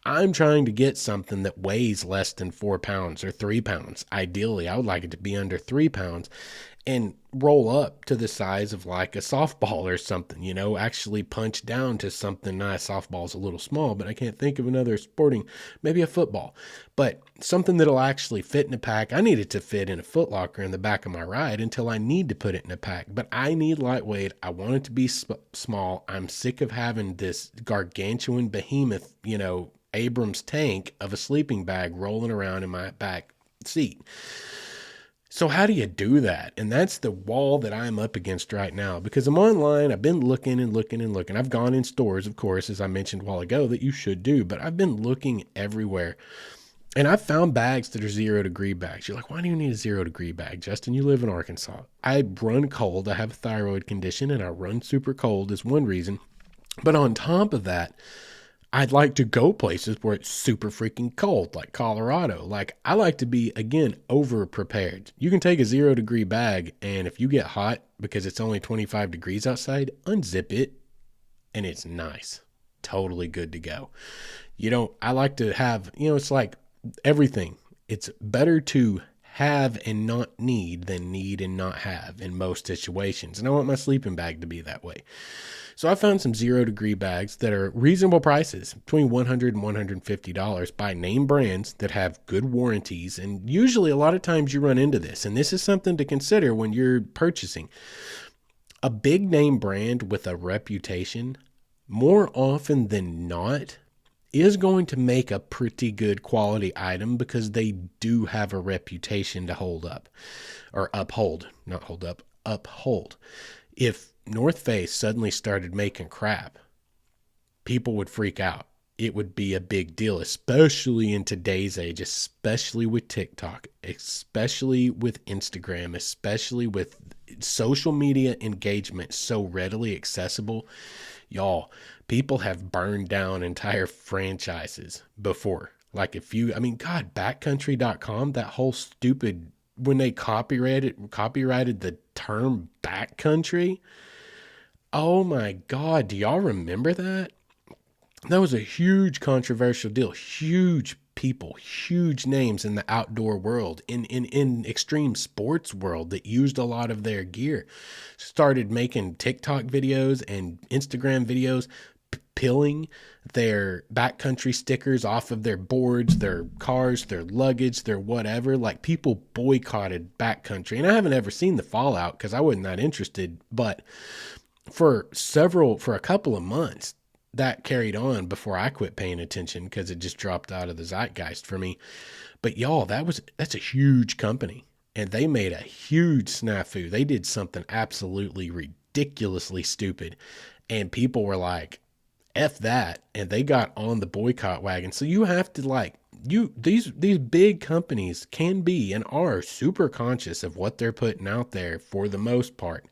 I'm trying to get something that weighs less than 4 pounds or 3 pounds. Ideally, I would like it to be under 3 pounds and roll up to the size of like a softball or something, actually punch down to something nice. Softball's a little small, but I can't think of another sporting, maybe a football, but something that'll actually fit in a pack. I need it to fit in a Foot Locker in the back of my ride until I need to put it in a pack, but I need lightweight. I want it to be small. I'm sick of having this gargantuan behemoth, Abrams tank of a sleeping bag rolling around in my back seat. So how do you do that? And that's the wall that I'm up against right now, because I'm online. I've been looking and looking and looking. I've gone in stores, of course, as I mentioned a while ago, that you should do, but I've been looking everywhere. And I've found bags that are 0 degree bags. You're like, why do you need a 0 degree bag, Justin? You live in Arkansas. I run cold. I have a thyroid condition and I run super cold is one reason. But on top of that, I'd like to go places where it's super freaking cold, like Colorado. Like, I like to be, again, over prepared. You can take a 0 degree bag, and if you get hot because it's only 25 degrees outside, unzip it, and it's nice. Totally good to go. I like to have, it's like everything. It's better to have and not need than need and not have in most situations. And I want my sleeping bag to be that way. So I found some 0 degree bags that are reasonable prices, between $100 and $150 by name brands that have good warranties. And usually a lot of times you run into this, and this is something to consider when you're purchasing. A big name brand with a reputation, more often than not, is going to make a pretty good quality item because they do have a reputation to hold up, or uphold, not hold up, uphold. If North Face suddenly started making crap, people would freak out. It would be a big deal, especially in today's age, especially with TikTok, especially with Instagram, especially with social media engagement so readily accessible. Y'all, people have burned down entire franchises before. Like backcountry.com, that whole stupid, when they copyrighted the term backcountry. Oh my God, do y'all remember that? That was a huge controversial deal. Huge people, huge names in the outdoor world, in extreme sports world that used a lot of their gear, started making TikTok videos and Instagram videos peeling their backcountry stickers off of their boards, their cars, their luggage, their whatever. Like, people boycotted backcountry. And I haven't ever seen the fallout because I wasn't that interested. But for a couple of months, that carried on before I quit paying attention because it just dropped out of the zeitgeist for me. But y'all, that's a huge company. And they made a huge snafu. They did something absolutely ridiculously stupid. And people were like, F that. And they got on the boycott wagon. So you have to these big companies can be and are super conscious of what they're putting out there for the most part.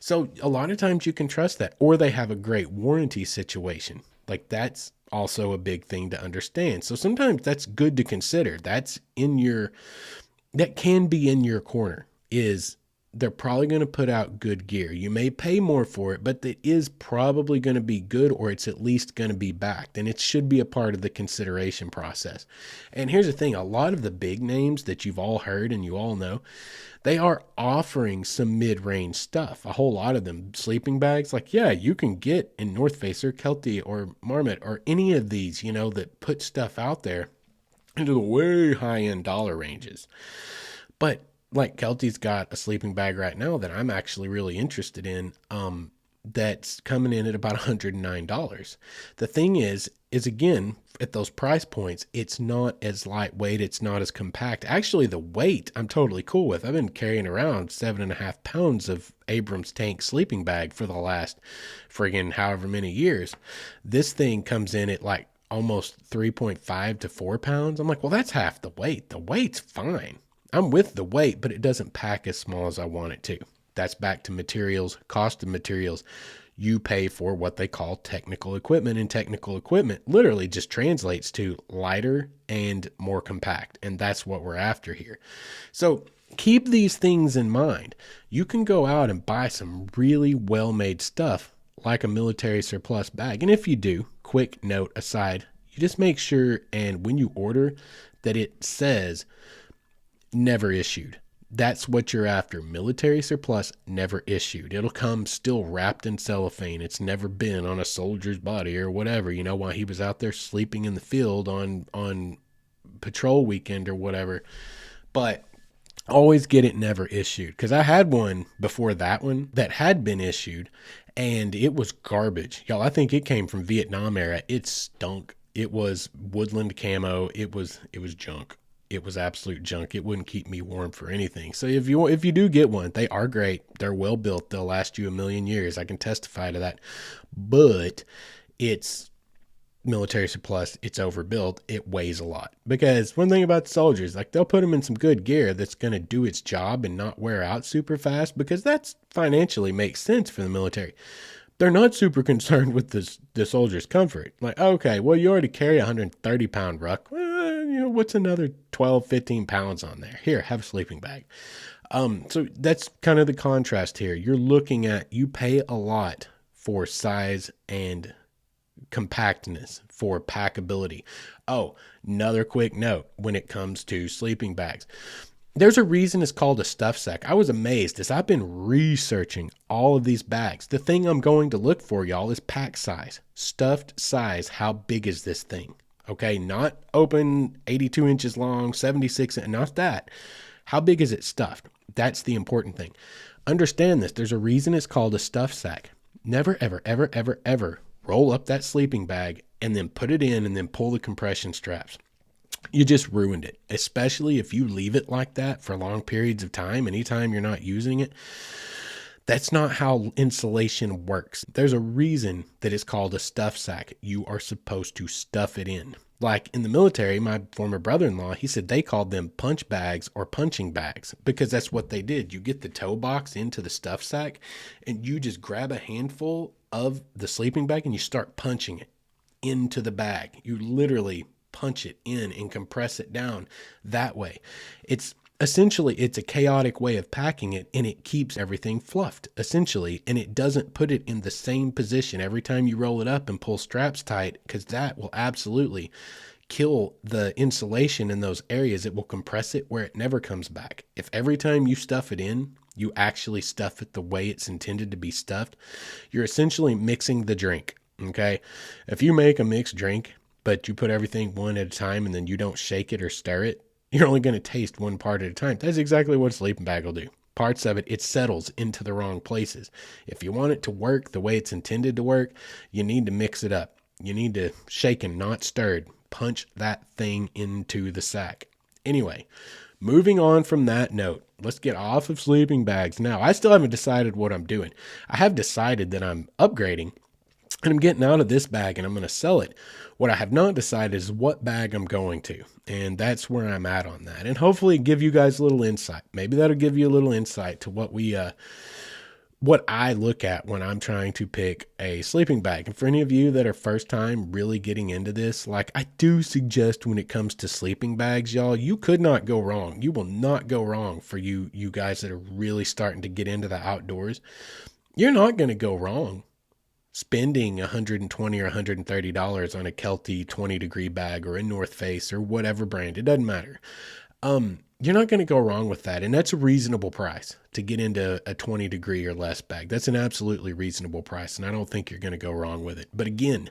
So a lot of times you can trust that, or they have a great warranty situation. Like, that's also a big thing to understand. So sometimes that's good to consider. That can be in your corner, is they're probably going to put out good gear. You may pay more for it, but it is probably going to be good, or it's at least going to be backed, and it should be a part of the consideration process. And here's the thing, a lot of the big names that you've all heard and you all know, they are offering some mid-range stuff. A whole lot of them, sleeping bags, like, yeah, you can get in North Face or Kelty or Marmot or any of these, that put stuff out there into the way high-end dollar ranges. But like, Kelty's got a sleeping bag right now that I'm actually really interested in, that's coming in at about $109. The thing is again, at those price points, it's not as lightweight, it's not as compact. Actually, the weight I'm totally cool with. I've been carrying around 7.5 pounds of Abrams tank sleeping bag for the last friggin' however many years. This thing comes in at like almost 3.5 to 4 pounds. I'm like, well, that's half the weight. The weight's fine. I'm with the weight, but it doesn't pack as small as I want it to. That's back to materials, cost of materials. You pay for what they call technical equipment, and technical equipment literally just translates to lighter and more compact. And that's what we're after here. So keep these things in mind. You can go out and buy some really well-made stuff like a military surplus bag. And if you do, quick note aside, you just make sure, and when you order, that it says never issued. That's what you're after. Military surplus, never issued. It'll come still wrapped in cellophane. It's never been on a soldier's body or whatever, while he was out there sleeping in the field on patrol weekend or whatever. But always get it never issued, because I had one before that one that had been issued, and it was garbage. Y'all, I think it came from Vietnam era. It stunk. It was woodland camo. It was junk. It was absolute junk. It wouldn't keep me warm for anything. So if you do get one, they are great. They're well built. They'll last you a million years. I can testify to that. But it's military surplus. It's overbuilt. It weighs a lot. Because one thing about soldiers, like, they'll put them in some good gear that's going to do its job and not wear out super fast, because that's financially makes sense for the military. They're not super concerned with the soldier's comfort. Like, okay, well, you already carry a 130-pound ruck. Well, what's another 12, 15 pounds on there? Here, have a sleeping bag. So that's kind of the contrast here. You're looking at, you pay a lot for size and compactness, for packability. Oh, another quick note when it comes to sleeping bags. There's a reason it's called a stuff sack. I was amazed as I've been researching all of these bags. The thing I'm going to look for, y'all, is pack size. Stuffed size. How big is this thing? Okay, not open, 82 inches long, 76, not that. How big is it stuffed? That's the important thing. Understand this. There's a reason it's called a stuff sack. Never, ever, ever, ever, ever roll up that sleeping bag and then put it in and then pull the compression straps. You just ruined it, especially if you leave it like that for long periods of time, anytime you're not using it. That's not how insulation works. There's a reason that it's called a stuff sack. You are supposed to stuff it in. Like in the military, my former brother-in-law, he said they called them punch bags or punching bags, because that's what they did. You get the toe box into the stuff sack and you just grab a handful of the sleeping bag and you start punching it into the bag. You literally punch it in and compress it down that way. It's a chaotic way of packing it, and it keeps everything fluffed essentially, and it doesn't put it in the same position every time you roll it up and pull straps tight, because that will absolutely kill the insulation in those areas. It will compress it where it never comes back. If every time you stuff it in, you actually stuff it the way it's intended to be stuffed, you're essentially mixing the drink. Okay. If you make a mixed drink, but you put everything one at a time and then you don't shake it or stir it, you're only going to taste one part at a time. That's exactly what a sleeping bag will do. Parts of it, it settles into the wrong places. If you want it to work the way it's intended to work, you need to mix it up. You need to shake and not stirred. Punch that thing into the sack. Anyway, moving on from that note, let's get off of sleeping bags. Now, I still haven't decided what I'm doing. I have decided that I'm upgrading and I'm getting out of this bag and I'm going to sell it. What I have not decided is what bag I'm going to. And that's where I'm at on that. And hopefully give you guys a little insight. Maybe that'll give you a little insight to what I look at when I'm trying to pick a sleeping bag. And for any of you that are first time really getting into this, like I do suggest when it comes to sleeping bags, y'all, you could not go wrong. You will not go wrong for you guys that are really starting to get into the outdoors. You're not going to go wrong spending $120 or $130 on a Kelty 20-degree bag or a North Face or whatever brand. It doesn't matter. You're not going to go wrong with that. And that's a reasonable price to get into a 20-degree or less bag. That's an absolutely reasonable price. And I don't think you're going to go wrong with it. But again,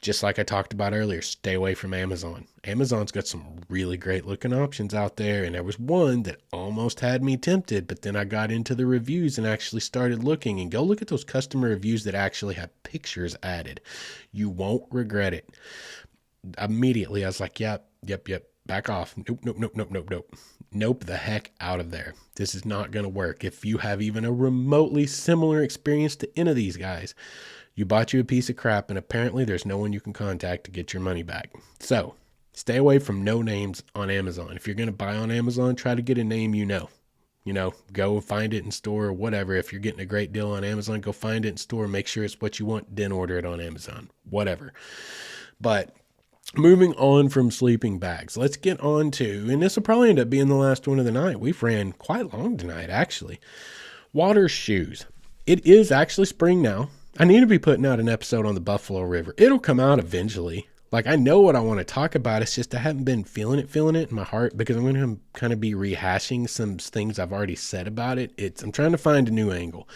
just like I talked about earlier, stay away from Amazon. Amazon's got some really great looking options out there. And there was one that almost had me tempted, but then I got into the reviews and actually started looking. And go look at those customer reviews that actually have pictures added. You won't regret it. Immediately, I was like, yep. Back off. Nope the heck out of there. This is not going to work. If you have even a remotely similar experience to any of these guys, you bought you a piece of crap and apparently there's no one you can contact to get your money back. So stay away from no names on Amazon. If you're going to buy on Amazon, try to get a name go find it in store or whatever. If you're getting a great deal on Amazon, go find it in store, make sure it's what you want, then order it on Amazon, whatever. But moving on from sleeping bags, let's get on to, and this will probably end up being the last one of the night. We've ran quite long tonight, actually. Water shoes. It is actually spring now. I need to be putting out an episode on the Buffalo River. It'll come out eventually. Like, I know what I want to talk about. It's just I haven't been feeling it in my heart because I'm going to kind of be rehashing some things I've already said about it. I'm trying to find a new angle.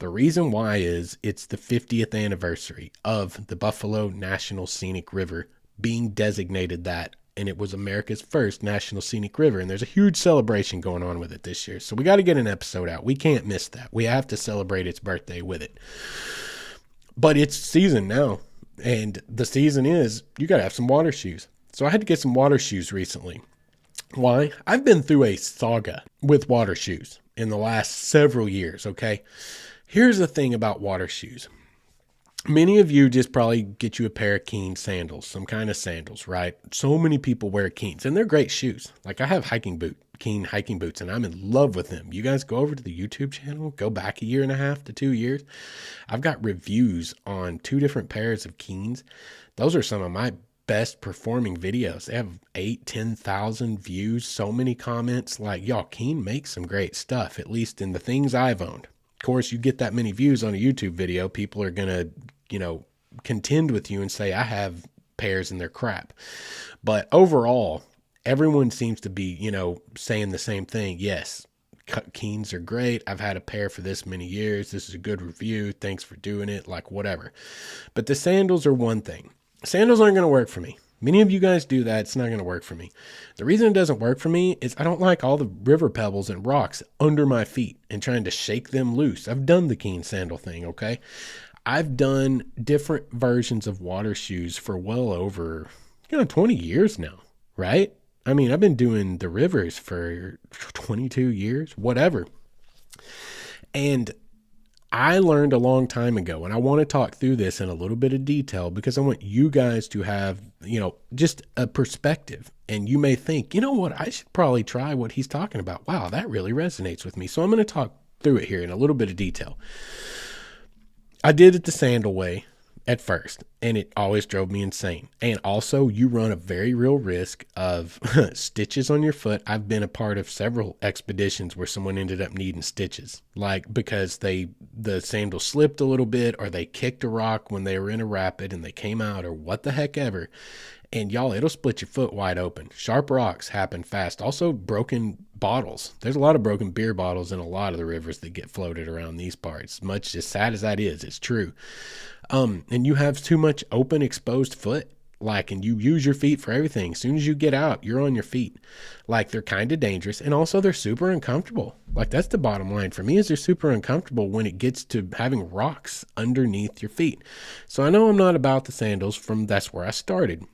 The reason why is it's the 50th anniversary of the Buffalo National Scenic River being designated that, and it was America's first national scenic river, and there's a huge celebration going on with it this year. So we got to get an episode out. We can't miss that. We have to celebrate its birthday with it. But it's season now, and the season is you got to have some water shoes. So I had to get some water shoes recently. Why? I've been through a saga with water shoes in the last several years, okay? Here's the thing about water shoes. Many of you just probably get you a pair of Keen sandals, some kind of sandals, right? So many people wear Keens, and they're great shoes. Like I have Keen hiking boots, and I'm in love with them. You guys go over to the YouTube channel, go back 1.5 to 2 years. I've got reviews on 2 different pairs of Keens. Those are some of my best performing videos. They have 10,000 views, so many comments. Like, y'all, Keen makes some great stuff, at least in the things I've owned. Of course, you get that many views on a YouTube video, people are going to contend with you and say, I have pairs and they're crap. But overall, everyone seems to be, saying the same thing. Yes, Keens are great. I've had a pair for this many years. This is a good review. Thanks for doing it. Like whatever. But the sandals are one thing. Sandals aren't going to work for me. Many of you guys do that. It's not going to work for me. The reason it doesn't work for me is I don't like all the river pebbles and rocks under my feet and trying to shake them loose. I've done the Keen sandal thing, okay? I've done different versions of water shoes for well over 20 years now, right? I mean, I've been doing the rivers for 22 years, whatever. And I learned a long time ago, and I want to talk through this in a little bit of detail because I want you guys to have, just a perspective. And you may think, you know what, I should probably try what he's talking about. Wow, that really resonates with me. So I'm going to talk through it here in a little bit of detail. I did it the sandal way at first, and it always drove me insane. And also, you run a very real risk of stitches on your foot. I've been a part of several expeditions where someone ended up needing stitches, like because the sandal slipped a little bit, or they kicked a rock when they were in a rapid and they came out, or what the heck ever. And y'all, it'll split your foot wide open. Sharp rocks happen fast. Also, broken bottles. There's a lot of broken beer bottles in a lot of the rivers that get floated around these parts. Much as sad as that is, it's true. And you have too much open, exposed foot. Like, and you use your feet for everything. As soon as you get out, you're on your feet. Like, they're kind of dangerous. And also, they're super uncomfortable. Like, that's the bottom line for me, is they're super uncomfortable when it gets to having rocks underneath your feet. So I know I'm not about the sandals that's where I started.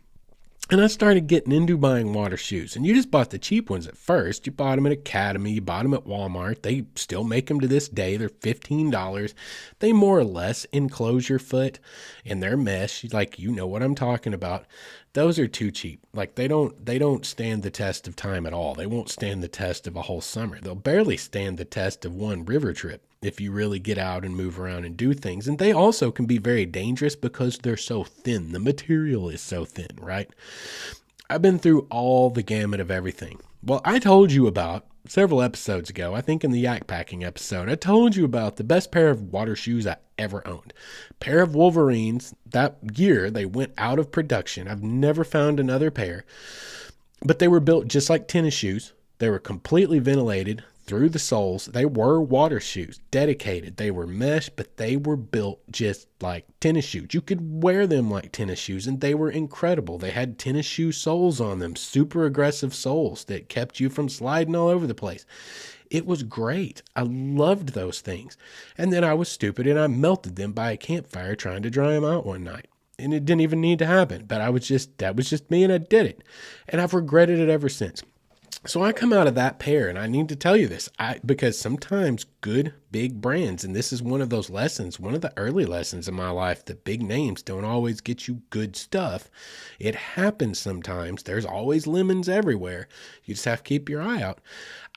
And I started getting into buying water shoes. And you just bought the cheap ones at first. You bought them at Academy. You bought them at Walmart. They still make them to this day. They're $15. They more or less enclose your foot in their mesh. Like, you know what I'm talking about. Those are too cheap. Like, they don't stand the test of time at all. They won't stand the test of a whole summer. They'll barely stand the test of one river trip if you really get out and move around and do things. And they also can be very dangerous because they're so thin. The material is so thin, right? I've been through all the gamut of everything. Well, I told you about several episodes ago, I think in the yak packing episode, I told you about the best pair of water shoes I ever owned. Pair of Wolverines. That year, they went out of production. I've never found another pair. But they were built just like tennis shoes. They were completely ventilated through the soles. They were water shoes, dedicated. They were mesh, but they were built just like tennis shoes. You could wear them like tennis shoes, and they were incredible. They had tennis shoe soles on them, super aggressive soles that kept you from sliding all over the place. It was great. I loved those things. And then I was stupid, and I melted them by a campfire trying to dry them out one night. And it didn't even need to happen, but that was just me, and I did it. And I've regretted it ever since. So I come out of that pair, and I need to tell you this, because sometimes good big brands, and this is one of those lessons, one of the early lessons in my life, that big names don't always get you good stuff. It happens sometimes. There's always lemons everywhere. You just have to keep your eye out.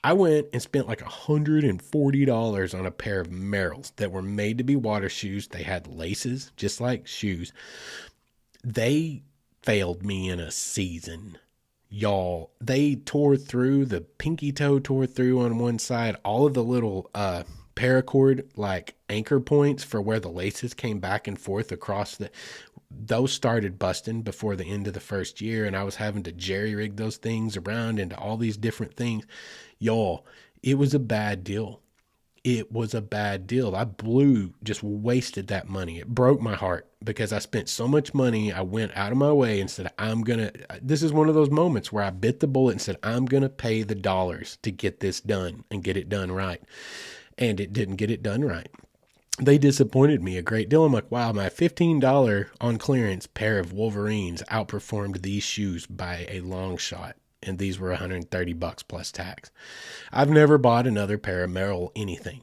I went and spent like $140 on a pair of Merrells that were made to be water shoes. They had laces, just like shoes. They failed me in a season. Y'all, they tore through, the pinky toe tore through on one side. All of the little paracord like anchor points for where the laces came back and forth across those started busting before the end of the first year, and I was having to jerry rig those things around into all these different things. Y'all, it was a bad deal. It was a bad deal. I just wasted that money. It broke my heart because I spent so much money. I went out of my way and said, this is one of those moments where I bit the bullet and said, I'm going to pay the dollars to get this done and get it done right. And it didn't get it done right. They disappointed me a great deal. I'm like, wow, my $15 on clearance pair of Wolverines outperformed these shoes by a long shot. And these were $130 plus tax. I've never bought another pair of Merrell anything.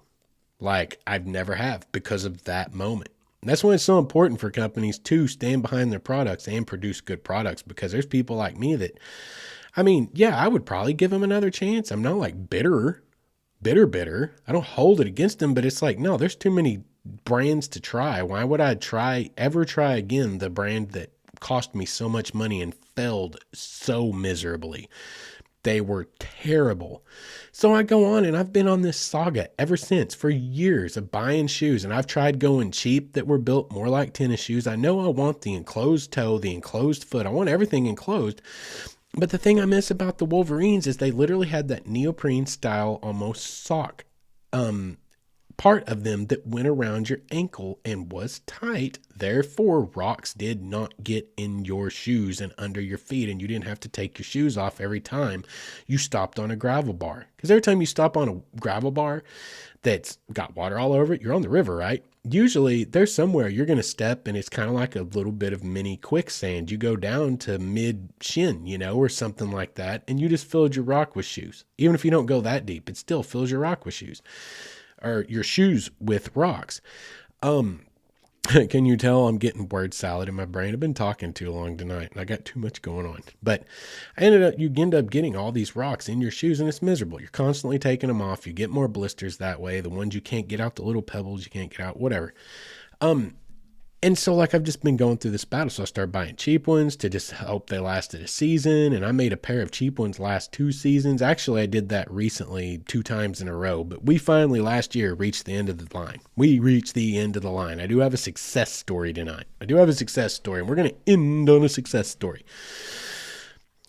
Like, I've never have, because of that moment. And that's why it's so important for companies to stand behind their products and produce good products, because there's people like me that, I would probably give them another chance. I'm not like bitter. I don't hold it against them, but it's like, no, there's too many brands to try. Why would I ever try again the brand that cost me so much money and failed so miserably? They were terrible. So I go on, and I've been on this saga ever since, for years, of buying shoes. And I've tried going cheap that were built more like tennis shoes. I know I want the enclosed toe, the enclosed foot. I want everything enclosed. But the thing I miss about the Wolverines is they literally had that neoprene style, almost sock part of them that went around your ankle and was tight. Therefore, rocks did not get in your shoes and under your feet, and you didn't have to take your shoes off every time you stopped on a gravel bar. Because every time you stop on a gravel bar that's got water all over it, you're on the river, right? Usually there's somewhere you're going to step, and it's kind of like a little bit of mini quicksand. You go down to mid shin, or something like that, and you just filled your rock with shoes. Even if you don't go that deep, it still fills your rock with shoes. Or your shoes with rocks. Can you tell I'm getting word salad in my brain? I've been talking too long tonight, and I got too much going on. But you end up getting all these rocks in your shoes, and it's miserable. You're constantly taking them off. You get more blisters that way. The ones you can't get out, the little pebbles you can't get out, whatever. And so, like, I've just been going through this battle. So I started buying cheap ones to just hope they lasted a season. And I made a pair of cheap ones last 2 seasons. Actually, I did that recently 2 times in a row. But we finally last year reached the end of the line. We reached the end of the line. I do have a success story tonight. And we're going to end on a success story.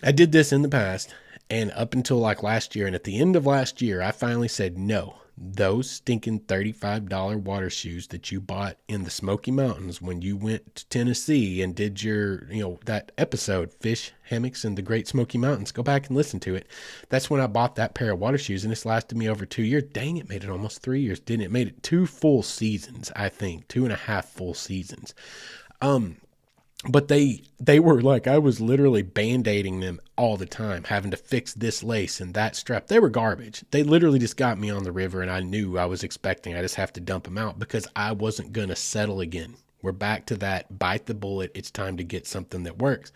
I did this in the past and up until like last year. And at the end of last year, I finally said no. Those stinking $35 water shoes that you bought in the Smoky Mountains when you went to Tennessee and did your, that episode, Fish, Hammocks, and the Great Smoky Mountains. Go back and listen to it. That's when I bought that pair of water shoes, and it's lasted me over 2 years. Dang, it made it almost 3 years, didn't it? It made it 2 full seasons, I think, 2.5 full seasons. But they were like, I was literally band-aiding them all the time, having to fix this lace and that strap. They were garbage. They literally just got me on the river, and I knew I was expecting. I just have to dump them out because I wasn't going to settle again. We're back to that bite the bullet. It's time to get something that works.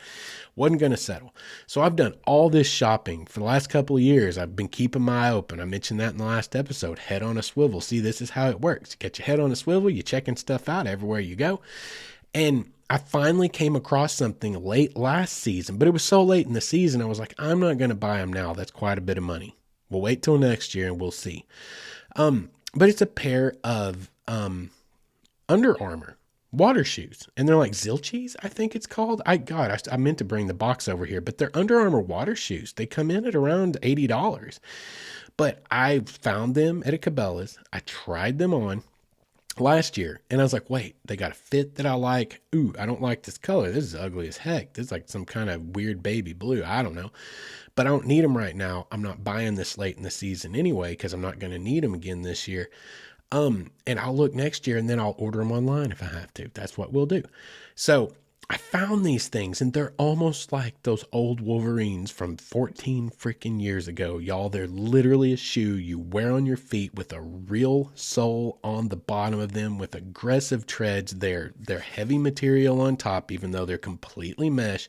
Wasn't going to settle. So I've done all this shopping for the last couple of years. I've been keeping my eye open. I mentioned that in the last episode, head on a swivel. See, this is how it works. You get your head on a swivel. You're checking stuff out everywhere you go. And I finally came across something late last season, but it was so late in the season, I was like, I'm not going to buy them now. That's quite a bit of money. We'll wait till next year and we'll see. But it's a pair of Under Armour water shoes, and they're like Zilchis, I think it's called. I meant to bring the box over here, but they're Under Armour water shoes. They come in at around $80, but I found them at a Cabela's. I tried them on last year, and I was like, wait, they got a fit that I like. Ooh, I don't like this color. This is ugly as heck. This is like some kind of weird baby blue. I don't know, but I don't need them right now. I'm not buying this late in the season anyway, because I'm not going to need them again this year. And I'll look next year, and then I'll order them online if I have to. That's what we'll do. So I found these things, and they're almost like those old Wolverines from 14 freaking years ago. Y'all, they're literally a shoe you wear on your feet with a real sole on the bottom of them with aggressive treads. They're heavy material on top, even though they're completely mesh,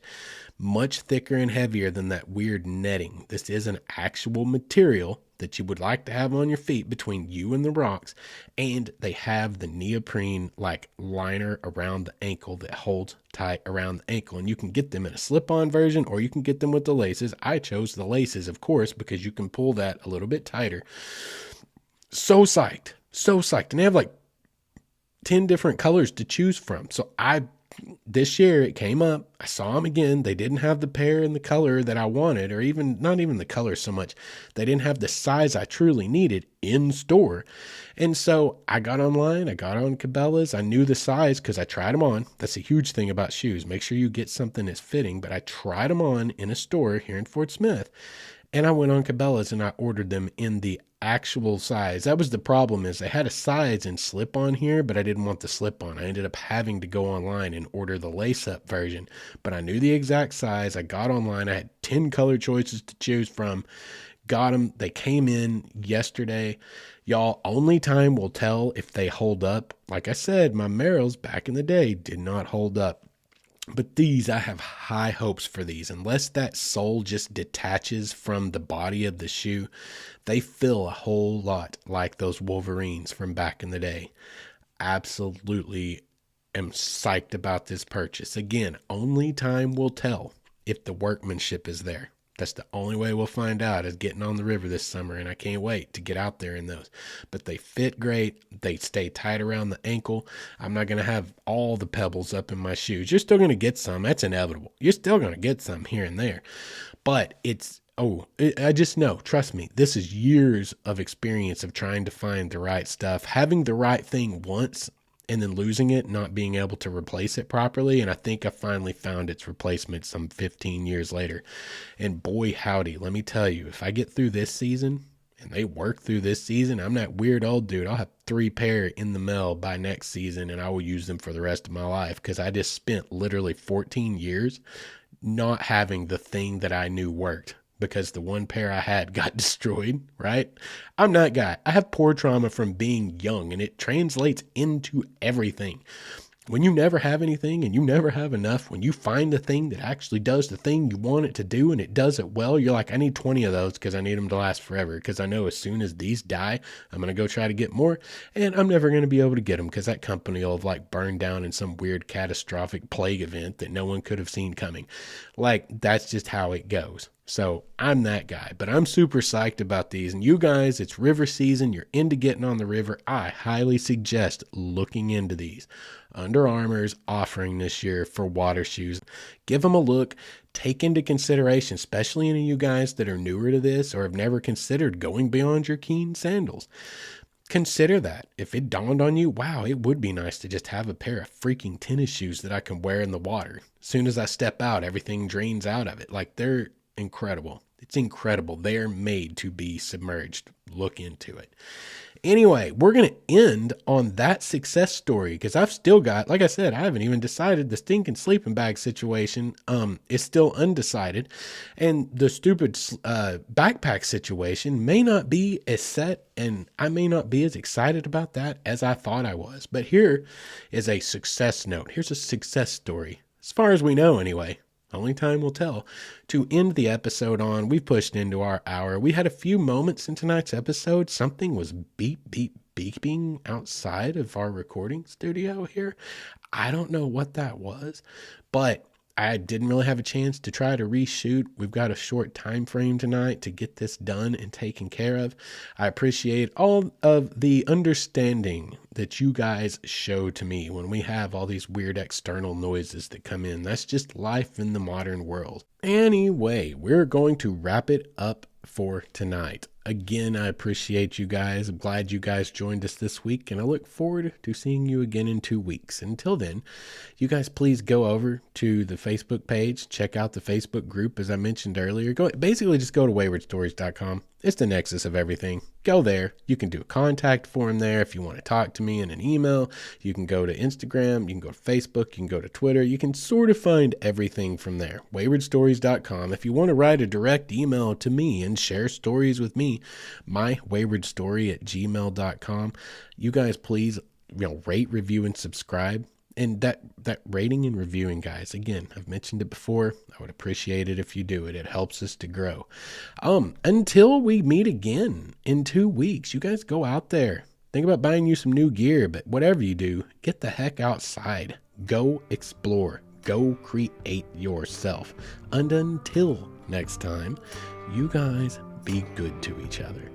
much thicker and heavier than that weird netting. This is an actual material that you would like to have on your feet between you and the rocks, and they have the neoprene like liner around the ankle that holds tight around the ankle, and you can get them in a slip-on version or you can get them with the laces. I chose the laces, of course, because you can pull that a little bit tighter. So psyched, and they have like 10 different colors to choose from. So this year it came up, I saw them again. They didn't have the pair and the color that I wanted, or not even the color so much. They didn't have the size I truly needed in store. And so I got online, I got on Cabela's. I knew the size because I tried them on. That's a huge thing about shoes. Make sure you get something that's fitting, but I tried them on in a store here in Fort Smith. And I went on Cabela's and I ordered them in the actual size. That was the problem, is they had a size in slip-on here, but I didn't want the slip-on. I ended up having to go online and order the lace-up version, but I knew the exact size. I got online. I had 10 color choices to choose from. Got them. They came in yesterday. Y'all, only time will tell if they hold up. Like I said, my Merrells back in the day did not hold up. But these, I have high hopes for these. Unless that sole just detaches from the body of the shoe, they feel a whole lot like those Wolverines from back in the day. Absolutely am psyched about this purchase. Again, only time will tell if the workmanship is there. That's the only way we'll find out, is getting on the river this summer, and I can't wait to get out there in those. But they fit great. They stay tight around the ankle. I'm not going to have all the pebbles up in my shoes. You're still going to get some. That's inevitable. You're still going to get some here and there. But I just know, trust me, this is years of experience of trying to find the right stuff, having the right thing once, and then losing it, not being able to replace it properly. And I think I finally found its replacement some 15 years later. And boy, howdy, let me tell you, if I get through this season and they work through this season, I'm that weird old dude. I'll have 3 pair in the mail by next season, and I will use them for the rest of my life, because I just spent literally 14 years not having the thing that I knew worked, because the one pair I had got destroyed, right? I'm that guy. I have poor trauma from being young, and it translates into everything. When you never have anything and you never have enough, when you find the thing that actually does the thing you want it to do and it does it well, you're like, I need 20 of those because I need them to last forever. Because I know as soon as these die, I'm going to go try to get more, and I'm never going to be able to get them because that company will have like burned down in some weird catastrophic plague event that no one could have seen coming. Like, that's just how it goes. So I'm that guy, but I'm super psyched about these. And you guys, it's river season. You're into getting on the river. I highly suggest looking into these. Under Armour's offering this year for water shoes. Give them a look. Take into consideration, especially any of you guys that are newer to this or have never considered going beyond your Keen sandals. Consider that. If it dawned on you, wow, it would be nice to just have a pair of freaking tennis shoes that I can wear in the water. As soon as I step out, everything drains out of it. Like, they're incredible. It's incredible. They are made to be submerged. Look into it. Anyway, we're going to end on that success story because I've still got, like I said, I haven't even decided. The stinking sleeping bag situation is still undecided. And the stupid backpack situation may not be as set, and I may not be as excited about that as I thought I was. But here is a success note. Here's a success story, as far as we know anyway. Only time will tell. To end the episode on, we've pushed into our hour. We had a few moments in tonight's episode. Something was beeping outside of our recording studio here. I don't know what that was, but I didn't really have a chance to try to reshoot. We've got a short time frame tonight to get this done and taken care of. I appreciate all of the understanding that you guys show to me when we have all these weird external noises that come in. That's just life in the modern world. Anyway, we're going to wrap it up for tonight. Again, I appreciate you guys. I'm glad you guys joined us this week, and I look forward to seeing you again in 2 weeks. Until then, you guys please go over to the Facebook page, check out the Facebook group, as I mentioned earlier. Basically just go to waywardstories.com. It's the nexus of everything. Go there. You can do a contact form there if you want to talk to me in an email. You can go to Instagram. You can go to Facebook. You can go to Twitter. You can sort of find everything from there. waywardstories.com. If you want to write a direct email to me and share stories with me, mywaywardstory@gmail.com. You guys please, rate, review, and subscribe. And that rating and reviewing, guys, again, I've mentioned it before. I would appreciate it if you do it. It helps us to grow. Until we meet again in 2 weeks, you guys go out there. Think about buying you some new gear, but whatever you do, get the heck outside. Go explore. Go create yourself. And until next time, you guys be good to each other.